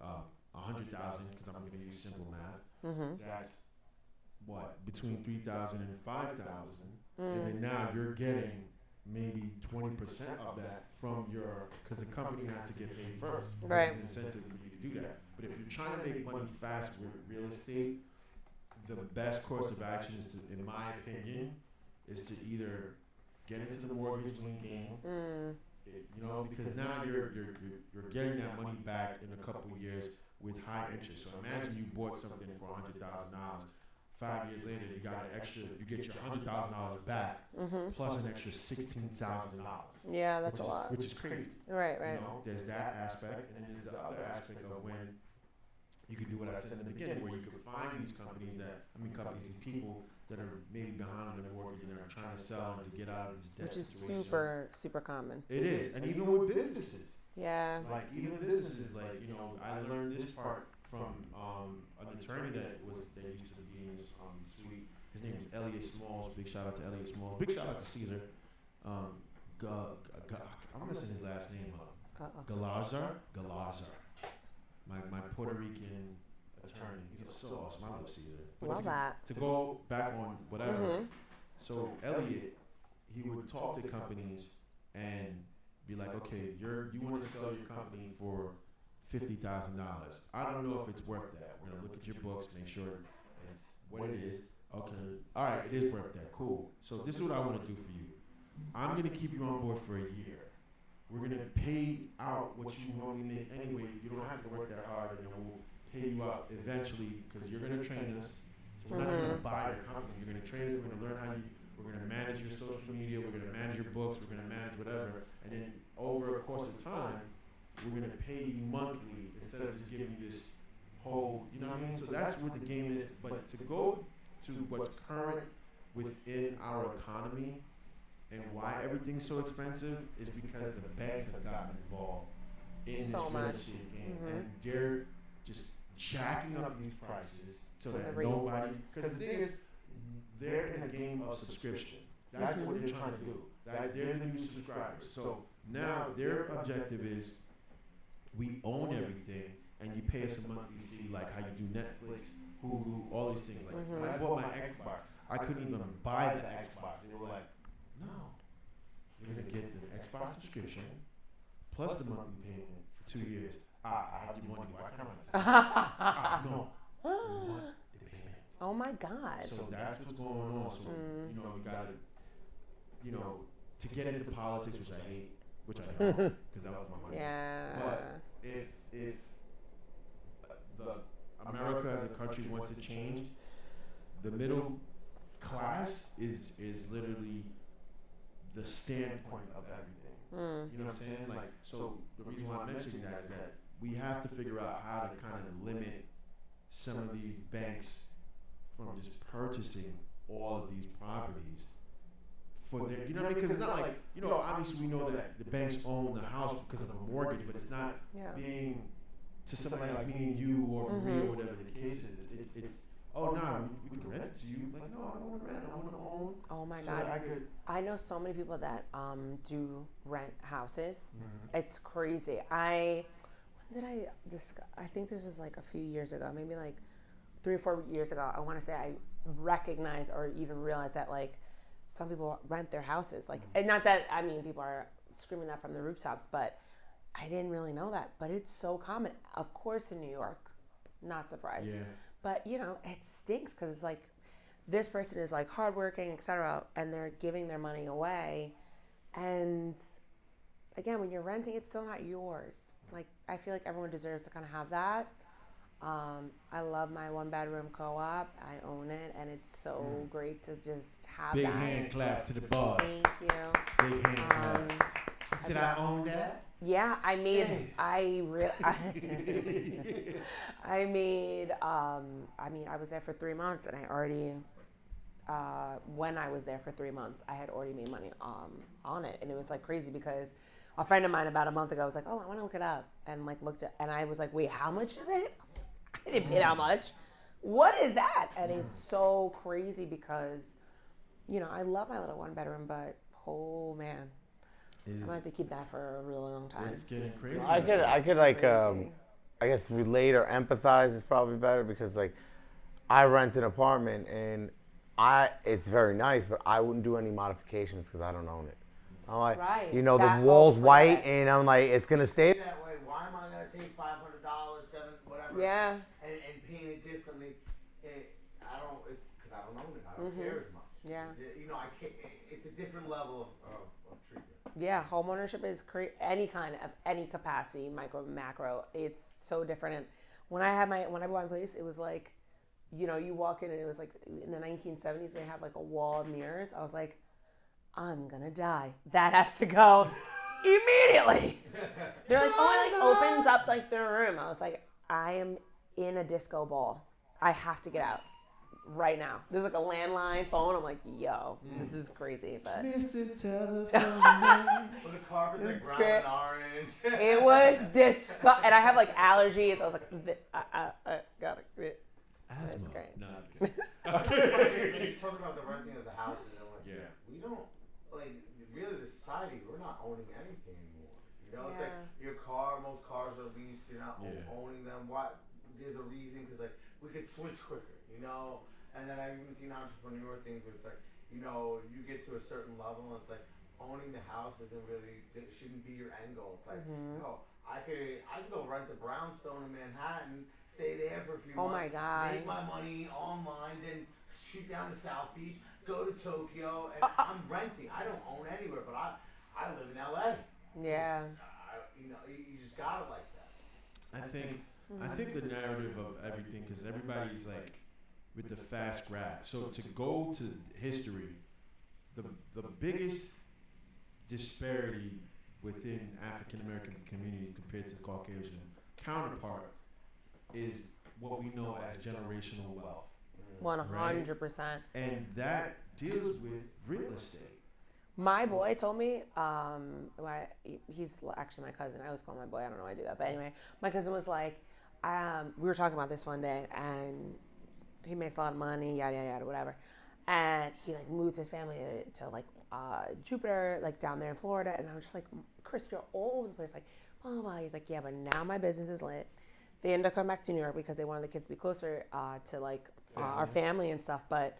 Speaker 1: 100,000, because I'm going to use simple math, that's what, between 3,000 and 5,000, and then now you're getting maybe 20% of that from because the company has to get paid first.
Speaker 2: Right.
Speaker 1: There's an incentive for you to do that. But if you're trying to make money fast with real estate, the best course of action is to, in my opinion, is to either get into the mortgage lien game, because now you're getting that money back in a couple of years with high interest. So imagine you bought something for $100,000. 5 years later, you get your $100,000 back plus an extra $16,000.
Speaker 2: Yeah, that's a lot.
Speaker 1: Which is crazy.
Speaker 2: Right.
Speaker 1: There's that aspect, and then there's the other aspect of when you can do what I said in the beginning, where you can find these these people that are maybe behind on their mortgage and are trying to sell and to get out of this debt
Speaker 2: Which is
Speaker 1: situation.
Speaker 2: super, super common.
Speaker 1: It is, and even with businesses.
Speaker 2: Yeah.
Speaker 1: Like even businesses, I learned this part from an attorney that used to be in this suite. His name is Elliot Smalls. Big shout out to Elliot Smalls. Big shout out to Caesar. I'm missing his last name up. Galazar. My Puerto Rican attorney. He's so awesome. I love Caesar. But
Speaker 2: Love that.
Speaker 1: To go back on whatever. So Elliot, he would talk to companies and be like, okay, you want to sell your company for $50,000. I don't know if it's worth that. We're gonna look at your books, make sure it's what it is. Okay, all right, it is worth that. Cool. So this is what I want to do for you. I'm gonna keep you on board for a year. We're gonna pay out what you normally make anyway. You don't have to work that hard, and then we'll pay you out eventually because you're gonna train us. So we're not gonna buy your company. You're gonna train us. We're gonna learn how you. We're gonna manage your social media. We're gonna manage your books. We're gonna manage whatever. And then over a course of time, we're gonna pay you monthly instead of just giving you this whole. You know what I mean? So that's what the game is. But to go to what's current within our economy and why everything's so expensive is because the banks have gotten involved in this real estate game, and they're just jacking up these prices so that nobody. Because the thing is, they're in a game of subscription. That's what they're trying to do. They're the new subscribers. So now their objective is we own everything, and you pay us a monthly fee, like how you do Netflix, Hulu, all these things. Like when I bought my Xbox, I couldn't even buy the Xbox. They were like, no, you're gonna get the Xbox subscription plus the monthly payment for 2 years. I have the money. Why can't I? No, we want the payment.
Speaker 2: Oh my God.
Speaker 1: So that's what's going on. So you gotta, to get into politics, which I hate, which I don't, because that was my money.
Speaker 2: Yeah.
Speaker 1: But if the America as a country wants to change, the middle class is literally the standpoint of everything. You know what I'm saying? Like, so the reason why I'm mentioning that is that we have to figure out how to kind of limit some of these banks from just purchasing all of these properties for their, you know what I mean? Because it's not like, you know, obviously we know that the banks own the house because of a mortgage, but it's not being to somebody like me and you or Maria or whatever the case is. It's oh no, we can rent it to you. Like, no, I don't want to rent. I want to own.
Speaker 2: Oh my
Speaker 1: so
Speaker 2: God.
Speaker 1: that I could.
Speaker 2: I know so many people that do rent houses. It's crazy. When did I discuss? I think this was like a few years ago, maybe like 3 or 4 years ago. I want to say I recognized or even realized that like some people rent their houses. Like, and not that, I mean, people are screaming that from the rooftops, but I didn't really know that. But it's so common. Of course, in New York, not surprised.
Speaker 1: Yeah.
Speaker 2: But, you know, it stinks because it's like this person is like hardworking, etc., and they're giving their money away. And again, when you're renting, it's still not yours. Like, I feel like everyone deserves to kind of have that. I love my 1-bedroom co-op. I own it, and it's so great to just have
Speaker 1: Big
Speaker 2: that.
Speaker 1: hand claps to the boss.
Speaker 2: Thank you.
Speaker 1: Big hand claps. Did I own that?
Speaker 2: Yeah, I made. I made. I mean, I was there for 3 months, and I already. When I was there for 3 months, I had already made money on it, and it was like crazy because a friend of mine about a month ago was like, "Oh, I want to look it up," and like looked at, and I was like, "Wait, how much is it?" I didn't pay that much. What is that? And it's so crazy because, you know, I love my little 1-bedroom, but oh man. I'm gonna have to keep that for a really long time.
Speaker 1: It's getting crazy.
Speaker 3: I could like I guess relate or empathize is probably better because like I rent an apartment and it's very nice, but I wouldn't do any modifications because I don't own it. I'm like,
Speaker 2: Right.
Speaker 3: you know,
Speaker 2: That
Speaker 3: the wall's
Speaker 2: whole
Speaker 3: white
Speaker 2: project.
Speaker 3: and I'm like, it's gonna stay that way. Why am I gonna take $500, whatever,
Speaker 2: Yeah.
Speaker 3: and paint it differently? I don't, it's because I don't own it. I don't care as much.
Speaker 2: Yeah.
Speaker 3: You know, I can't. It's a different level of treatment.
Speaker 2: Yeah, home ownership is any kind of any capacity, micro, macro. It's so different. And when I bought my place, it was like, you know, you walk in and it was like in the 1970s they had like a wall of mirrors. I was like, I'm gonna die. That has to go immediately. They're like, oh, it like opens up like the room. I was like, I am in a disco ball. I have to get out right now. There's like a landline phone. I'm like, yo, this is crazy, but
Speaker 1: Mr. Telephone Man.
Speaker 3: With the carpet like brown
Speaker 2: great.
Speaker 3: and orange.
Speaker 2: it was disgusting. And I have like allergies. I was like, I got it.
Speaker 1: Asthma.
Speaker 2: great.
Speaker 1: No,
Speaker 3: You talk about the renting of the houses and like,
Speaker 1: Yeah.
Speaker 3: we don't like really the society. We're not owning anything anymore. You know, it's like your car. Most cars are leased. You're not owning them. What? There's a reason because like we could switch quicker. You know, and then I've even seen entrepreneur things where it's like, you know, you get to a certain level and it's like owning the house isn't really, it shouldn't be your end goal. It's like, no, I could go rent a brownstone in Manhattan, stay there for a few
Speaker 2: Oh
Speaker 3: months,
Speaker 2: my God.
Speaker 3: make my money online, then shoot down to South Beach, go to Tokyo, and I'm renting. I don't own anywhere, but I live in LA.
Speaker 2: Yeah.
Speaker 3: You know, you just got it like that.
Speaker 1: I think the narrative of everything, because everybody's like with the fast grab. So to go to history, the biggest disparity within African American communities compared to the Caucasian counterpart is what we know as generational wealth.
Speaker 2: 100%.
Speaker 1: And that deals with real estate.
Speaker 2: My boy told me, he's actually my cousin. I always call him my boy. I don't know why I do that. But anyway, my cousin was like, we were talking about this one day, and he makes a lot of money, yada, yada, yada, whatever. And he like moved his family to like Jupiter, like down there in Florida. And I was just like, Chris, you're all over the place. Like, blah, blah, blah. He's like, yeah, but now my business is lit. They ended up coming back to New York because they wanted the kids to be closer to like our family and stuff. But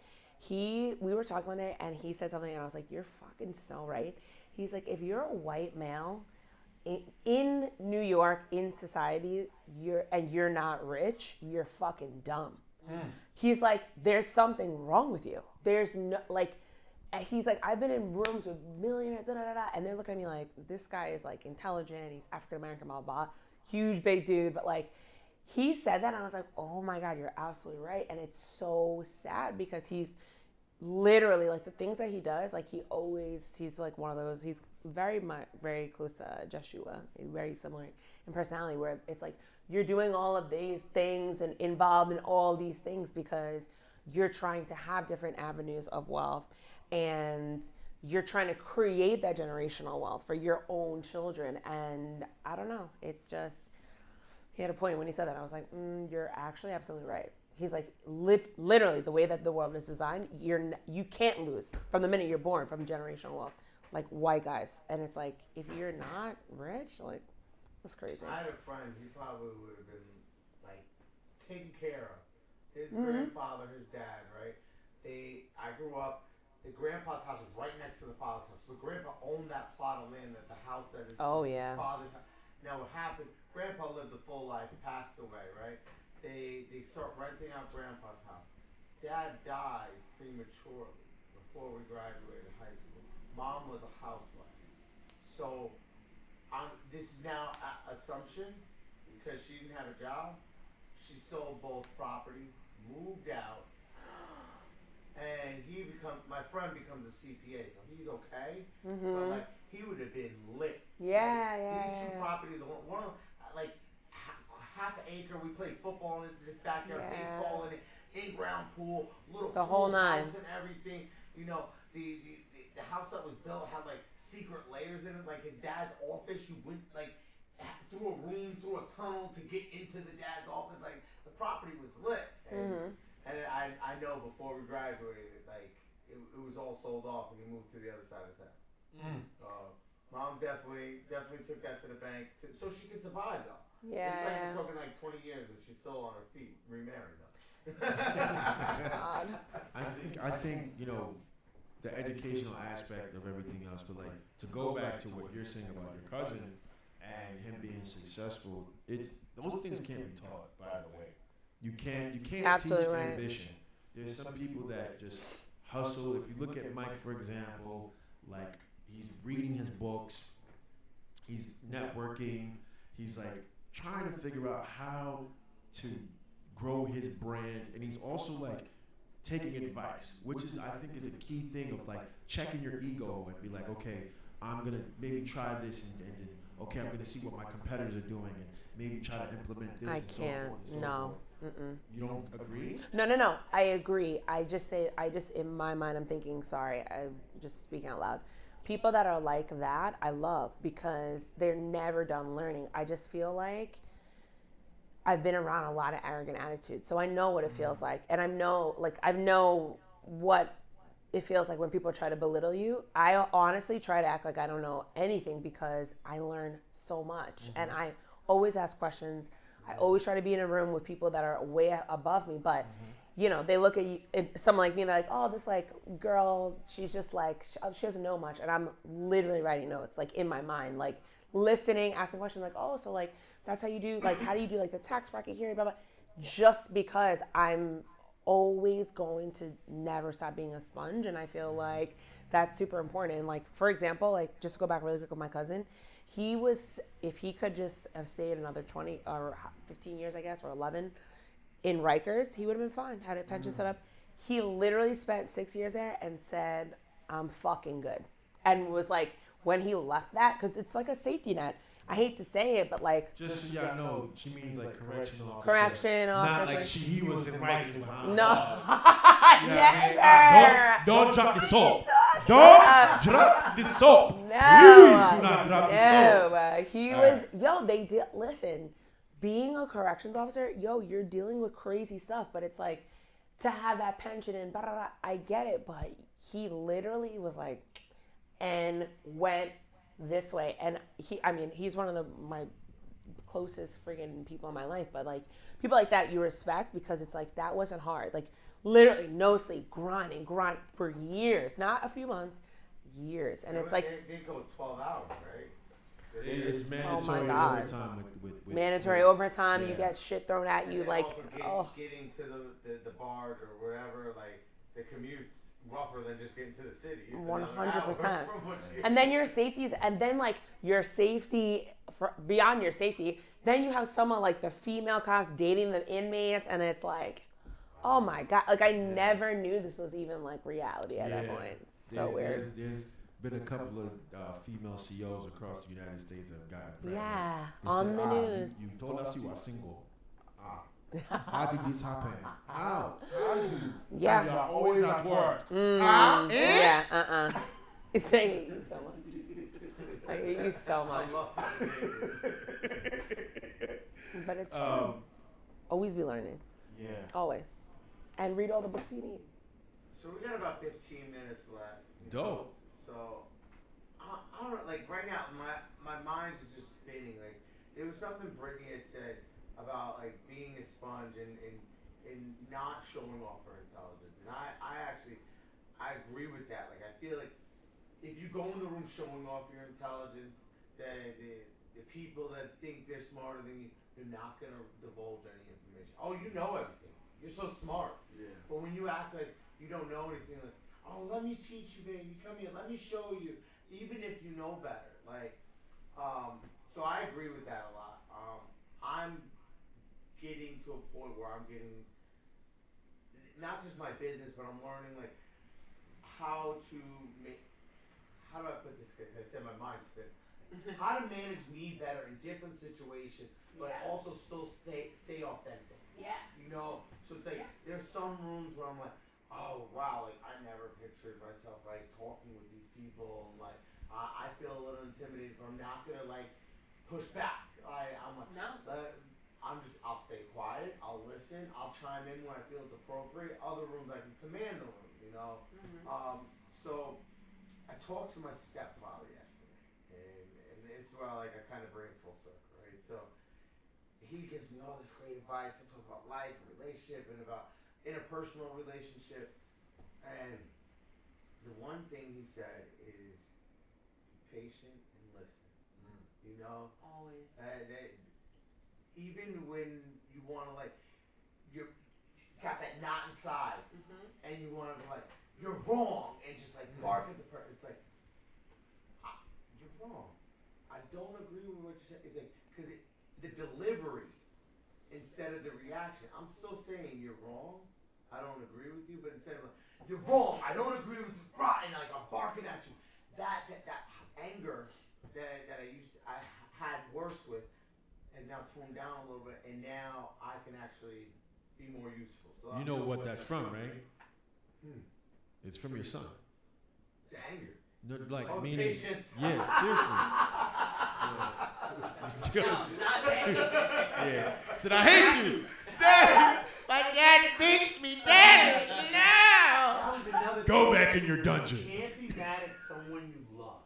Speaker 2: we were talking one day and he said something and I was like, you're fucking so right. He's like, if you're a white male in New York, in society, you're not rich, you're fucking dumb. He's like, there's something wrong with you. There's no, like, he's like, I've been in rooms with millionaires, da da da da, and they're looking at me like, this guy is like intelligent, he's African American, blah, blah, huge, big dude, but like, he said that and I was like, oh my God, you're absolutely right. And it's so sad because he's literally, like, the things that he does, like, he's like one of those, he's very close to Joshua. He's very similar in personality, where it's like, you're doing all of these things and involved in all these things because you're trying to have different avenues of wealth, and you're trying to create that generational wealth for your own children. And I don't know, it's just, he had a point when he said that. I was like, you're actually absolutely right. He's like, literally, the way that the world is designed, you can't lose from the minute you're born from generational wealth, like white guys. And it's like, if you're not rich, like, that's crazy.
Speaker 3: I had a friend, he probably would have been like taken care of. His grandfather, his dad, right? I grew up, the grandpa's house was right next to the father's house. So the grandpa owned that plot of land, that the house that his father's house. Now what happened, grandpa lived a full life, passed away, right? They start renting out grandpa's house. Dad dies prematurely before we graduated high school. Mom was a housewife. So this is now assumption, because she didn't have a job. She sold both properties, moved out, and my friend becomes a CPA, so he's okay. But like, he would have been lit.
Speaker 2: Yeah,
Speaker 3: These two properties, one of them, like half an acre. We played football in this backyard, baseball in it, in-ground pool, little
Speaker 2: the whole nine,
Speaker 3: house and everything. You know, the house that was built had like secret layers in it. Like his dad's office, you went like through a room, through a tunnel to get into the dad's office. Like, the property was lit. And I know before we graduated, like, it was all sold off and we moved to the other side of town. Mom definitely took that to the bank so she could survive, though.
Speaker 2: Yeah.
Speaker 3: It's like we're talking like 20 years and she's still on her feet, remarried, though.
Speaker 1: I think, you know, the educational aspect of everything else, but like, to go back to what you're saying about your cousin and him being successful, those things can't be taught, by the way. You can't
Speaker 2: Absolutely
Speaker 1: teach
Speaker 2: right.
Speaker 1: ambition. There's some people that just hustle. If you look at Mike, for example, like, he's reading his books, he's networking, he's like trying to figure out how to grow his brand, and he's also like taking advice, which is, I think, is a key thing of like checking your ego and be like, okay, I'm gonna maybe try this and okay, I'm gonna see what my competitors are doing and maybe try to implement this.
Speaker 2: I
Speaker 1: and
Speaker 2: can't.
Speaker 1: So
Speaker 2: No.
Speaker 1: You don't agree?
Speaker 2: No. I agree. I just in my mind, I'm thinking, sorry, I'm just speaking out loud. People that are like that, I love, because they're never done learning. I just feel like I've been around a lot of arrogant attitudes, so I know what it feels like, and I know what it feels like when people try to belittle you. I honestly try to act like I don't know anything because I learn so much, and I always ask questions. I always try to be in a room with people that are way above me, but you know, they look at you, someone like me, they're like, oh, this like girl, she's just like, she doesn't know much, and I'm literally writing notes, like, in my mind, like listening, asking questions, like, oh, so like that's how you do, like, how do you do like the tax bracket here, blah blah, just because I'm always going to never stop being a sponge, and I feel like that's super important. And like, for example, like, just to go back really quick with my cousin, if he could just have stayed another 20 or 15 years, I guess, or 11 in Rikers, he would have been fine, had a pension set up. He literally spent 6 years there and said, I'm fucking good. And was like, when he left that, because it's like a safety net. I hate to say it, but like,
Speaker 1: just so y'all know, she means like correctional officer.
Speaker 2: Correction
Speaker 1: Not
Speaker 2: officer.
Speaker 1: like he was in Rikers behind
Speaker 2: No,
Speaker 1: bars. You know what I
Speaker 2: never.
Speaker 1: mean? Don't drop the soap. Don't drop the soap.
Speaker 2: No.
Speaker 1: Please do not drop the soap.
Speaker 2: No, he was, they did, listen, being a corrections officer, you're dealing with crazy stuff, but it's like, to have that pension and blah, blah, blah, I get it, but he literally was like, and went this way. And he's one of my closest friggin' people in my life, but like, people like that you respect, because it's like, that wasn't hard. Like, literally no sleep, grind for years, not a few months, years. And it's like,
Speaker 3: they go 12 hours, right?
Speaker 1: It's mandatory
Speaker 2: Oh my God.
Speaker 1: overtime with
Speaker 2: mandatory overtime,
Speaker 1: yeah.
Speaker 2: you get shit thrown at you,
Speaker 3: And
Speaker 2: like,
Speaker 3: also getting to the barge or whatever, like, the commute's rougher than just getting to the city. It's another hour
Speaker 2: 100%.
Speaker 3: from what you-
Speaker 2: And then your safety, beyond your safety, then you have someone like the female cops dating the inmates, and it's like, Oh my god! Like I never knew this was even like reality at that point. It's so weird.
Speaker 1: There's been a couple of female CEOs across the United States that have gotten pregnant.
Speaker 2: Yeah,
Speaker 1: They
Speaker 2: on
Speaker 1: said,
Speaker 2: the news.
Speaker 1: You told us you are single. How did this happen? How? How did you?
Speaker 2: Yeah.
Speaker 1: And you are always at work.
Speaker 2: Yeah. It's I hate you so much. I hate you so much. But it's true. Always be learning.
Speaker 1: Yeah.
Speaker 2: Always. And read all the books you need.
Speaker 3: So we got about 15 minutes left.
Speaker 1: Dope.
Speaker 3: So I don't know, like right now, my mind is just spinning. Like there was something Brittany had said about like being a sponge and not showing off her intelligence, and I agree with that. Like I feel like if you go in the room showing off your intelligence, the people that think they're smarter than you, they're not gonna divulge any information. Oh, you know everything. You're so smart.
Speaker 1: Yeah.
Speaker 3: But when you act like you don't know anything, like, oh, let me teach you, baby. Come here. Let me show you. Even if you know better, like, so I agree with that a lot. I'm getting to a point where I'm getting not just my business, but I'm learning like how to make. How do I put this? I said my mind's spin. How to manage me better in different situations, but also still stay authentic.
Speaker 2: Yeah.
Speaker 3: You know, so it's like there's some rooms where I'm like, oh wow, like I never pictured myself like talking with these people, and like I feel a little intimidated, but I'm not gonna like push back. I'm like,
Speaker 2: No.
Speaker 3: I'll stay quiet, I'll listen, I'll chime in when I feel it's appropriate. Other rooms I can command the room, you know. So I talked to my stepfather yesterday, and this is where I kind of bring it full circle, right? So he gives me all this great advice. I talk about life and relationship and about interpersonal relationship. And the one thing he said is be patient and listen. You know?
Speaker 2: Always.
Speaker 3: Even when you want to you got that knot inside and you want to be like, you're wrong, and just like bark at the person. It's like, you're wrong. I don't agree with what you said. It's like, because the delivery instead of the reaction. I'm still saying you're wrong. I don't agree with you, but instead of like, you're wrong, I don't agree with you, and like I'm barking at you. That anger that I had worse with has now toned down a little bit, and now I can actually be more useful. So
Speaker 1: You know what that's from, right? It's from your son.
Speaker 3: The anger.
Speaker 1: No, like meaning,
Speaker 3: patience.
Speaker 1: yeah, seriously. Yeah. Said I hate you.
Speaker 5: My dad beats me daily, you know.
Speaker 3: That was another
Speaker 1: Go
Speaker 3: thing.
Speaker 1: back in your dungeon.
Speaker 3: You can't be mad at someone you love.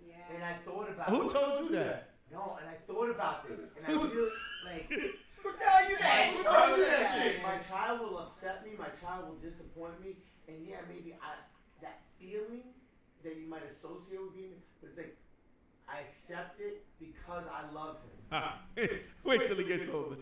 Speaker 2: Yeah.
Speaker 3: And I thought about
Speaker 1: Who told you that?
Speaker 3: No, and I thought about this, and I feel like
Speaker 2: Who told you that?
Speaker 3: Who told you that shit? My child will upset me. My child will disappoint me, and yeah, maybe that feeling that you might associate with being, but it's like I accept it because I love him.
Speaker 1: Wait till he gets older.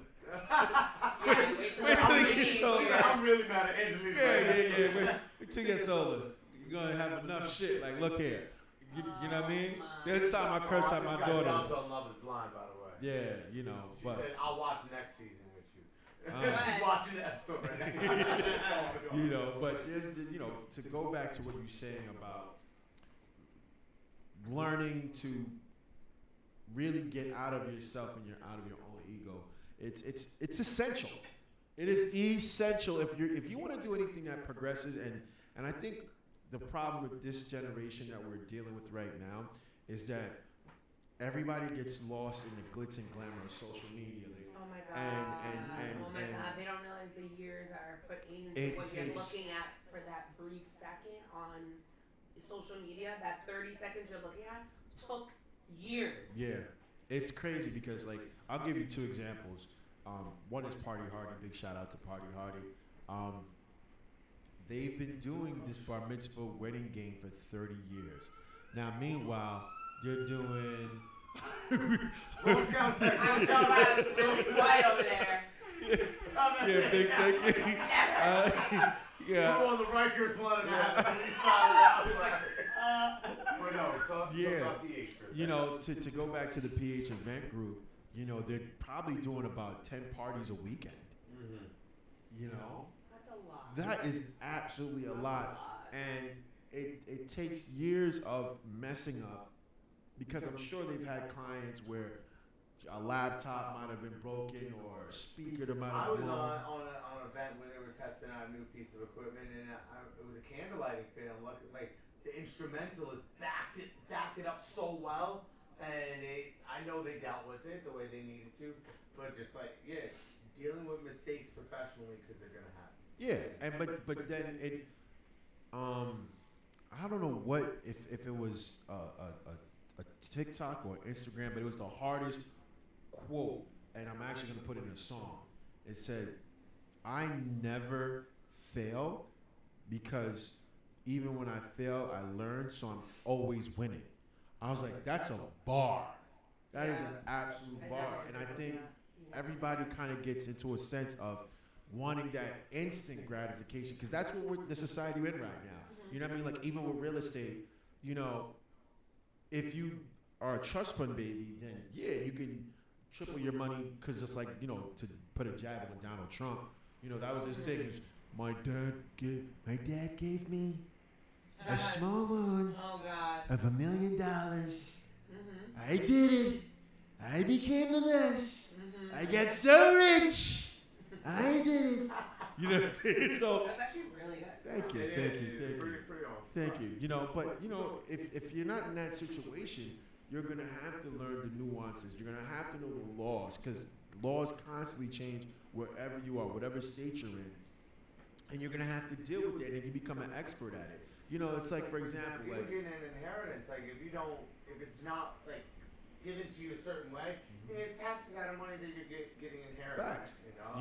Speaker 2: Wait
Speaker 1: till he gets older.
Speaker 3: I'm really mad at Angelina.
Speaker 1: Yeah. Wait till he gets older. You're gonna have enough shit. Like, look here. You know what I mean? There's time I curse at my daughter.
Speaker 3: Also on Love Is Blind, by the way.
Speaker 1: Yeah, you know,
Speaker 3: She
Speaker 1: but
Speaker 3: said, I'll watch next season with you. She's watching the episode right now.
Speaker 1: you know, but there's to go back to what you're saying about learning to really get out of yourself and you're out of your own ego. It's essential. It is essential if you want to do anything that progresses, and I think the problem with this generation that we're dealing with right now is that everybody gets lost in the glitz and glamour of social media.
Speaker 2: Oh my god.
Speaker 1: And
Speaker 2: oh my god. They don't realize the years that are put into what you're looking at for that brief second on social media. That 30 seconds you're looking at took years.
Speaker 1: Yeah. It's crazy because, like, I'll give you two examples. One is Party Hardy. Big shout out to Party Hardy. They've been doing this bar mitzvah wedding game for 30 years. Now, meanwhile, they're doing.
Speaker 3: What sounds like?
Speaker 2: I'm so glad it's really quiet over there.
Speaker 1: Yeah, big. Yeah.
Speaker 3: We're on the Rikers blood and
Speaker 1: You know, to go back to the PH event group, you know, they're probably doing about 10 parties a weekend. You know?
Speaker 2: That's a a lot.
Speaker 1: That is absolutely a lot. And it takes years of messing up because I'm sure they've had clients where a laptop might have been broken or a speaker that might
Speaker 3: I
Speaker 1: have
Speaker 3: was
Speaker 1: blown.
Speaker 3: on an event where they were testing out a new piece of equipment, and it was a candlelighting film. Like the instrumentalist backed it up so well, and I know they dealt with it the way they needed to, but just like dealing with mistakes professionally because they're gonna happen.
Speaker 1: Yeah, and but then it, I don't know what if it was a TikTok or Instagram, but it was the hardest quote, and I'm actually gonna put it in a song. It said, "I never fail because even when I fail, I learn, so I'm always winning." I was like, that's a bar. That is an absolute bar, and I think everybody kind of gets into a sense of wanting that instant gratification because that's what the society we're in right now. You know what I mean? Like even with real estate, you know, if you are a trust fund baby, then you can triple your money because it's like, you know, to put a jab on Donald Trump, you know, that was his thing. Is my dad gave me a small loan of $1 million. I did it. I became the best. I got so rich. I did it. You know what I'm saying? So
Speaker 2: That's actually really good.
Speaker 1: thank you.
Speaker 3: Pretty awesome.
Speaker 1: Thank you. You know, but you know, if you're not in that situation, you're gonna have to learn the nuances. You're gonna have to know the laws because laws constantly change wherever you are, whatever state you're in, and you're gonna have to deal with it, and you become an expert at it. You know, it's like, for example,
Speaker 3: Even
Speaker 1: like
Speaker 3: getting an inheritance, like if it's not like given to you a certain way, it taxes out of money that you're getting inheritance.
Speaker 1: facts.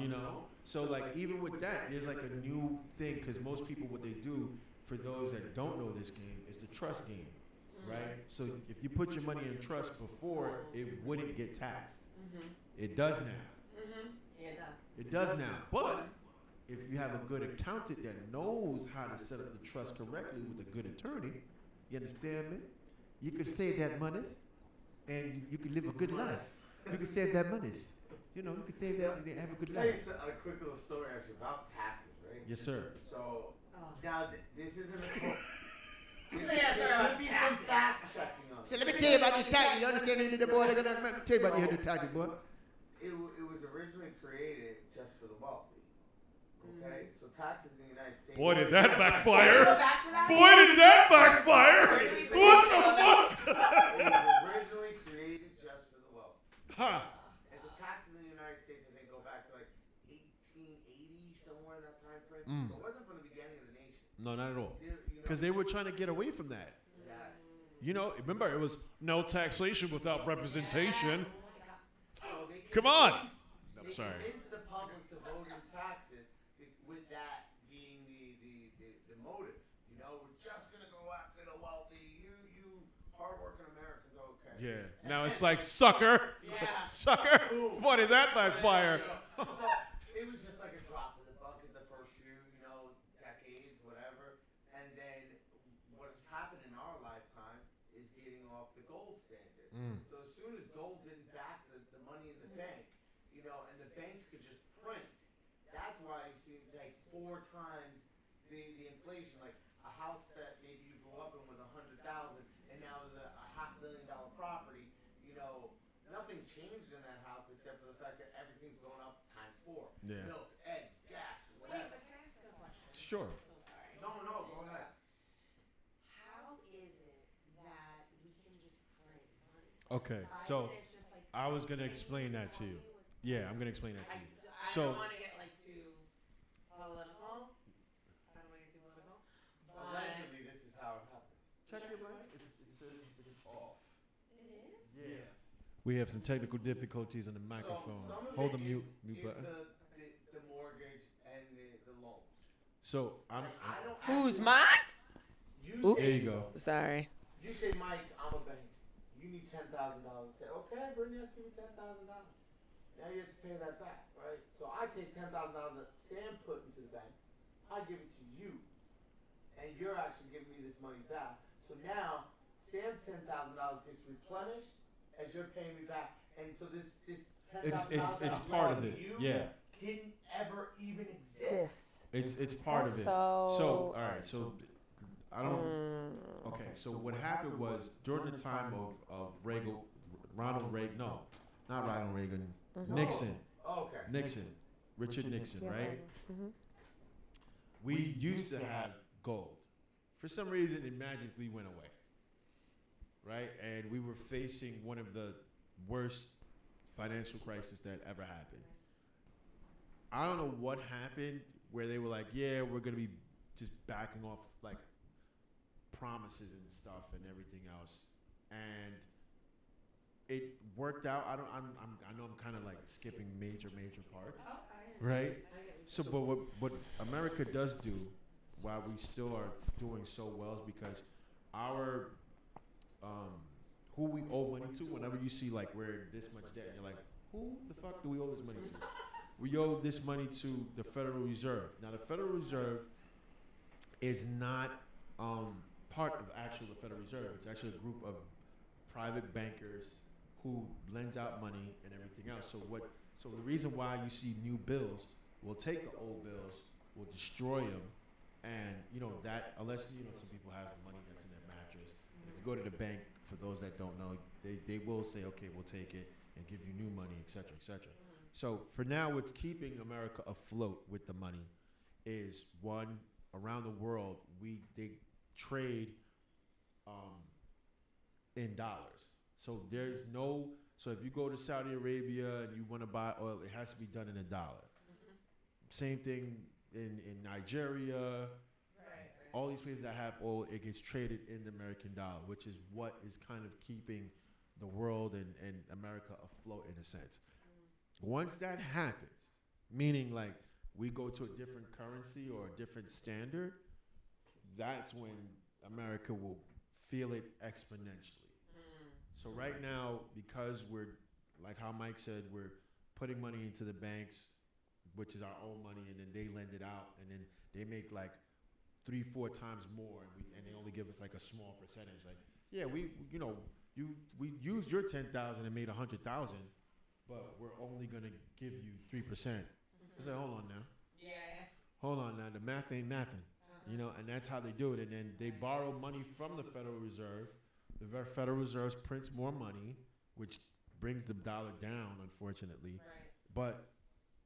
Speaker 1: You know, so like even with that, there's like a new thing because most people what they do for those that don't know this game is the trust game, right? So if you put your money in trust before, it wouldn't get taxed. It does now.
Speaker 2: Yeah, it does.
Speaker 1: It does now. But if you have a good accountant that knows how to set up the trust correctly with a good attorney, you understand me? You can save that money, and you can live a good life. You can save that money. You know, you can save that and have a good
Speaker 3: Tell you
Speaker 1: life.
Speaker 3: a quick little story actually about taxes, right?
Speaker 1: Yes, sir.
Speaker 3: So now this isn't a quote.
Speaker 2: Yeah, sorry about
Speaker 3: There'll be some
Speaker 2: taxes.
Speaker 3: fact checking on
Speaker 1: So
Speaker 3: it.
Speaker 1: let me tell you about the taxes. You understand the boy? They're gonna tell you about the taxes, boy.
Speaker 3: It was originally created just for the wealthy. Okay, so taxes in the United States.
Speaker 1: Boy, did that
Speaker 2: Go
Speaker 1: backfire!
Speaker 2: back to that.
Speaker 1: Boy, did that backfire! What the fuck?
Speaker 3: It was originally created just for the wealthy.
Speaker 1: Huh?
Speaker 3: And so taxes in the United States, I think, go back to like 1880, somewhere in that time frame. So it wasn't from the beginning of the nation.
Speaker 1: No, not at all.
Speaker 3: You know,
Speaker 1: Because they were trying to get away from that.
Speaker 3: yes.
Speaker 1: You know, remember it was no taxation without representation.
Speaker 3: So they
Speaker 1: Come on.
Speaker 3: convinced-
Speaker 1: I'm
Speaker 3: they
Speaker 1: sorry.
Speaker 3: convinced the public to vote in taxes with that being the motive. You know, we're just gonna go after the wealthy. You hardworking Americans, okay.
Speaker 1: Yeah. Now it's like sucker,
Speaker 2: Yeah.
Speaker 1: sucker. Boy, did that backfire?
Speaker 3: So it was just like a drop in the bucket the first few, decades, whatever. And then what has happened in our lifetime is getting off the gold standard. So as soon as gold didn't back the money in the bank, and the banks could just print, that's why you see like 4 times the inflation. Like a house that maybe you grew up in was $100,000 and now is a $500,000 property. Nothing changed in that house except for the fact that everything's going up times 4.
Speaker 1: Yeah.
Speaker 3: Milk, eggs, gas,
Speaker 2: Wait,
Speaker 3: whatever.
Speaker 2: but can I ask a question?
Speaker 1: Sure.
Speaker 2: I'm so sorry.
Speaker 3: No, go ahead.
Speaker 2: How is it that we can just print money?
Speaker 1: Okay, so I was gonna explain that to you. Yeah, I'm gonna explain that to you.
Speaker 2: I
Speaker 1: So-
Speaker 2: don't want to get like too political. I don't want to get too political. But
Speaker 3: Allegedly, this is how it happens.
Speaker 1: Check your mic. It says it's off.
Speaker 2: it is.
Speaker 1: Yeah. We have some technical difficulties on the microphone.
Speaker 3: So some of
Speaker 1: Hold
Speaker 3: it
Speaker 1: the
Speaker 3: is
Speaker 1: mute button.
Speaker 3: the mortgage and the loan.
Speaker 1: So I'm.
Speaker 3: I don't
Speaker 2: Who's
Speaker 3: actually-
Speaker 2: mine?
Speaker 3: You
Speaker 1: There
Speaker 3: say,
Speaker 1: you go.
Speaker 2: Sorry.
Speaker 3: You say, Mike, I'm a bank. You need $10,000. Say, okay, Brittany, I'll give you $10,000. Now you have to pay that back, right? So I take $10,000 that Sam put into the bank. I give it to you, and you're actually giving me this money back. So now Sam's $10,000 gets replenished as you're paying me back, and so this $10,000
Speaker 1: It's part of it.
Speaker 3: you
Speaker 1: Yeah.
Speaker 3: didn't ever even exist.
Speaker 1: It's part
Speaker 2: That's
Speaker 1: of it.
Speaker 2: so-
Speaker 1: all right. So I don't. Okay. So what happened was during the time of Reagan, Ronald Reagan. No, not Ronald Reagan. Nixon.
Speaker 3: Okay.
Speaker 1: Nixon. Richard Nixon.
Speaker 2: Yeah.
Speaker 1: Right.
Speaker 2: Mhm.
Speaker 1: We used to have gold. For some reason, it magically went away. Right, and we were facing one of the worst financial crisis that ever happened. I don't know what happened where they were like, yeah, we're gonna be just backing off like promises and stuff and everything else, and it worked out. I know I'm kind of like skipping major parts, right? So, but what America does do, while we still are doing so well, is because our who we owe money to. Whenever you see like we're in this much debt, and you're like, who the fuck do we owe this money to? We owe this money to the Federal Reserve. Now, the Federal Reserve is not part of actually the Federal Reserve. It's actually a group of private bankers who lends out money and everything else. So the reason why you see new bills, we'll take the old bills, we'll destroy them, and that unless some people have money that's in their mattress. And if you go to the bank, for those that don't know, they will say, okay, we'll take it and give you new money, et cetera, et cetera. So for now, what's keeping America afloat with the money is one, around the world, they trade in dollars. So so if you go to Saudi Arabia and you want to buy oil, it has to be done in a dollar. Same thing in Nigeria. All these places that have oil, it gets traded in the American dollar, which is what is kind of keeping the world and America afloat in a sense. Once that happens, meaning like we go to a different currency or a different standard, that's when America will feel it exponentially. So right now, because we're, like how Mike said, we're putting money into the banks, which is our own money, and then they lend it out, and then they make like 3-4 times more, and they only give us like a small percentage. Like, yeah, we used your 10,000 and made 100,000, but we're only gonna give you 3%. It's like, hold on now.
Speaker 2: Yeah.
Speaker 1: Hold on now. The math ain't mathing, and that's how they do it. And then they borrow money from the Federal Reserve. The Federal Reserve prints more money, which brings the dollar down, unfortunately.
Speaker 2: Right.
Speaker 1: But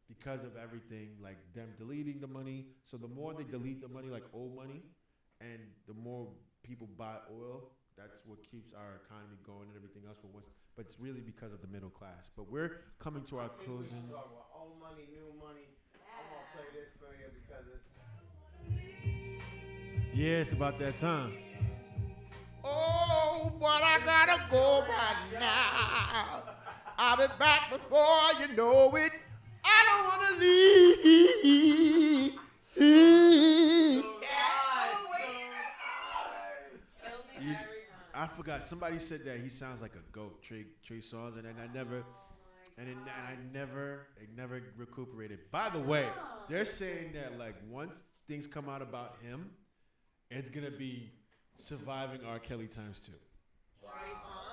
Speaker 1: because of everything, like them deleting the money, so the more they delete the money, like old money, and the more people buy oil, that's what keeps our economy going and everything else. But it's really because of the middle class. But we're coming to our closing.
Speaker 3: Talk about old money, new money. I'm gonna play this for you because it's.
Speaker 1: Yeah, it's about that time.
Speaker 5: Oh, but I gotta go right now. I'll be back before you know it. I don't wanna leave.
Speaker 1: I forgot. Somebody said that he sounds like a goat, Trey Songz, and I never recuperated. By the way, they're saying that like once things come out about him, it's gonna be surviving R. Kelly times 2.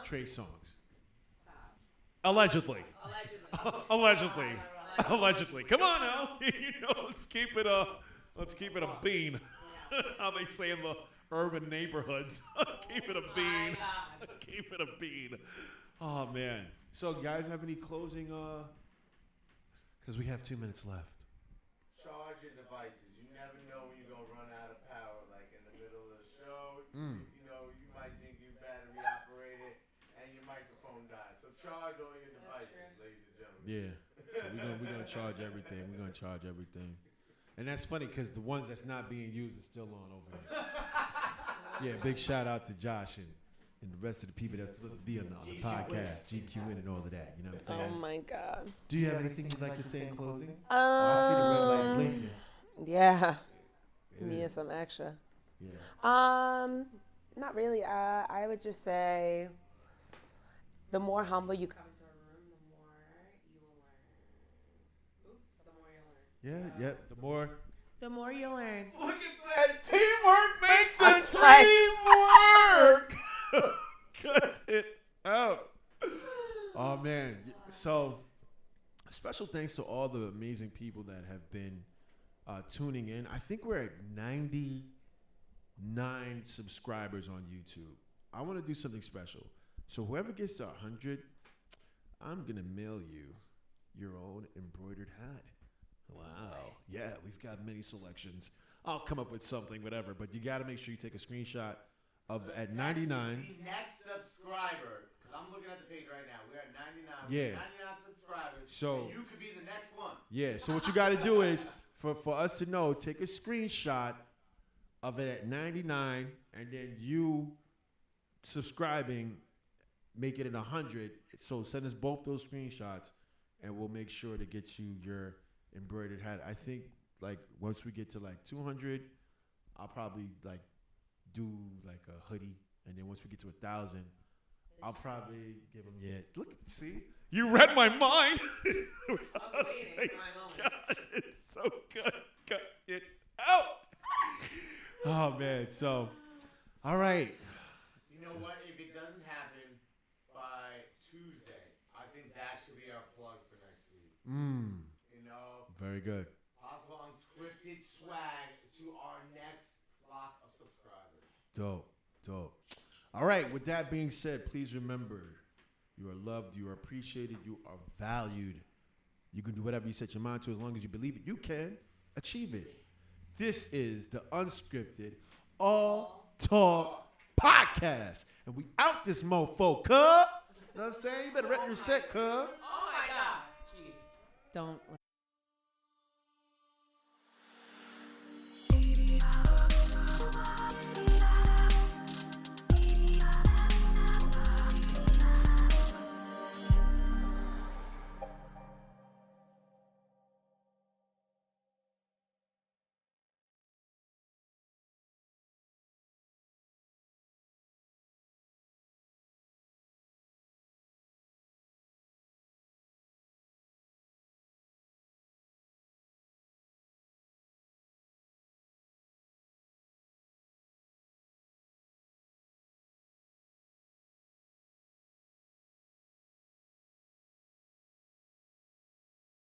Speaker 1: Trey Songz. Allegedly. Allegedly. Come on now. Let's keep it a bean. How they say in the urban neighborhoods. Keep it a bean. Keep it a bean. Oh man. So guys, have any closing? Because we have 2 minutes left.
Speaker 3: Charge your devices. You never know when you're gonna run out of power. Like in the middle of the show, you might think you're battery operated and your microphone dies. So charge all your devices, ladies and gentlemen.
Speaker 1: Yeah. So we're gonna charge everything. And that's funny because the ones that's not being used are still on over there. Yeah, big shout out to Josh and the rest of the people that's supposed to be on the podcast, GQN and all of that. You know what I'm saying?
Speaker 2: Oh my God.
Speaker 1: Do you have anything you'd like to say in closing? I see the red light blinking.
Speaker 2: Yeah.
Speaker 1: It
Speaker 2: Me and
Speaker 1: is.
Speaker 2: some extra.
Speaker 1: Yeah.
Speaker 2: Not really. I would just say, the more humble you come into a room, the more you will learn. The more you'll learn.
Speaker 1: Yeah.
Speaker 2: The more you'll learn.
Speaker 1: Look at that. Teamwork makes
Speaker 2: That's
Speaker 1: the
Speaker 2: right.
Speaker 1: dream work. Cut it out. Oh, man. So, special thanks to all the amazing people that have been tuning in. I think we're at 99 subscribers on YouTube. I want to do something special. So whoever gets to 100, I'm going to mail you your own embroidered hat. Wow. Yeah, we've got many selections. I'll come up with something, whatever. But you got to make sure you take a screenshot of at 99.
Speaker 3: The next subscriber, because I'm looking at the page right now. We're at 99.
Speaker 1: Yeah.
Speaker 3: 99 subscribers.
Speaker 1: So
Speaker 3: and you could be the next one.
Speaker 1: yeah. So what you got to do is for us to know, take a screenshot of it at 99, and then you subscribing, make it at 100. So send us both those screenshots, and we'll make sure to get you your embroidered hat. I think like once we get to like 200, I'll probably like do like a hoodie, and then once we get to 1,000, I'll probably give them. Yeah, look, see, you read my mind.
Speaker 2: I was waiting for my moment.
Speaker 1: God, it's so good. Cut it out. Oh man, so all right.
Speaker 3: You know what? If it doesn't happen by Tuesday, I think that should be our plug for next week. You know,
Speaker 1: Very good.
Speaker 3: possible unscripted swag to our next flock of subscribers.
Speaker 1: Dope. All right, with that being said, please remember you are loved, you are appreciated, you are valued. You can do whatever you set your mind to as long as you believe it. You can achieve it. This is the Unscripted All Talk Podcast. And we out this mofo, cuh. You know what I'm saying? You better rep your set, cuh.
Speaker 2: Oh my God. Jeez. Don't.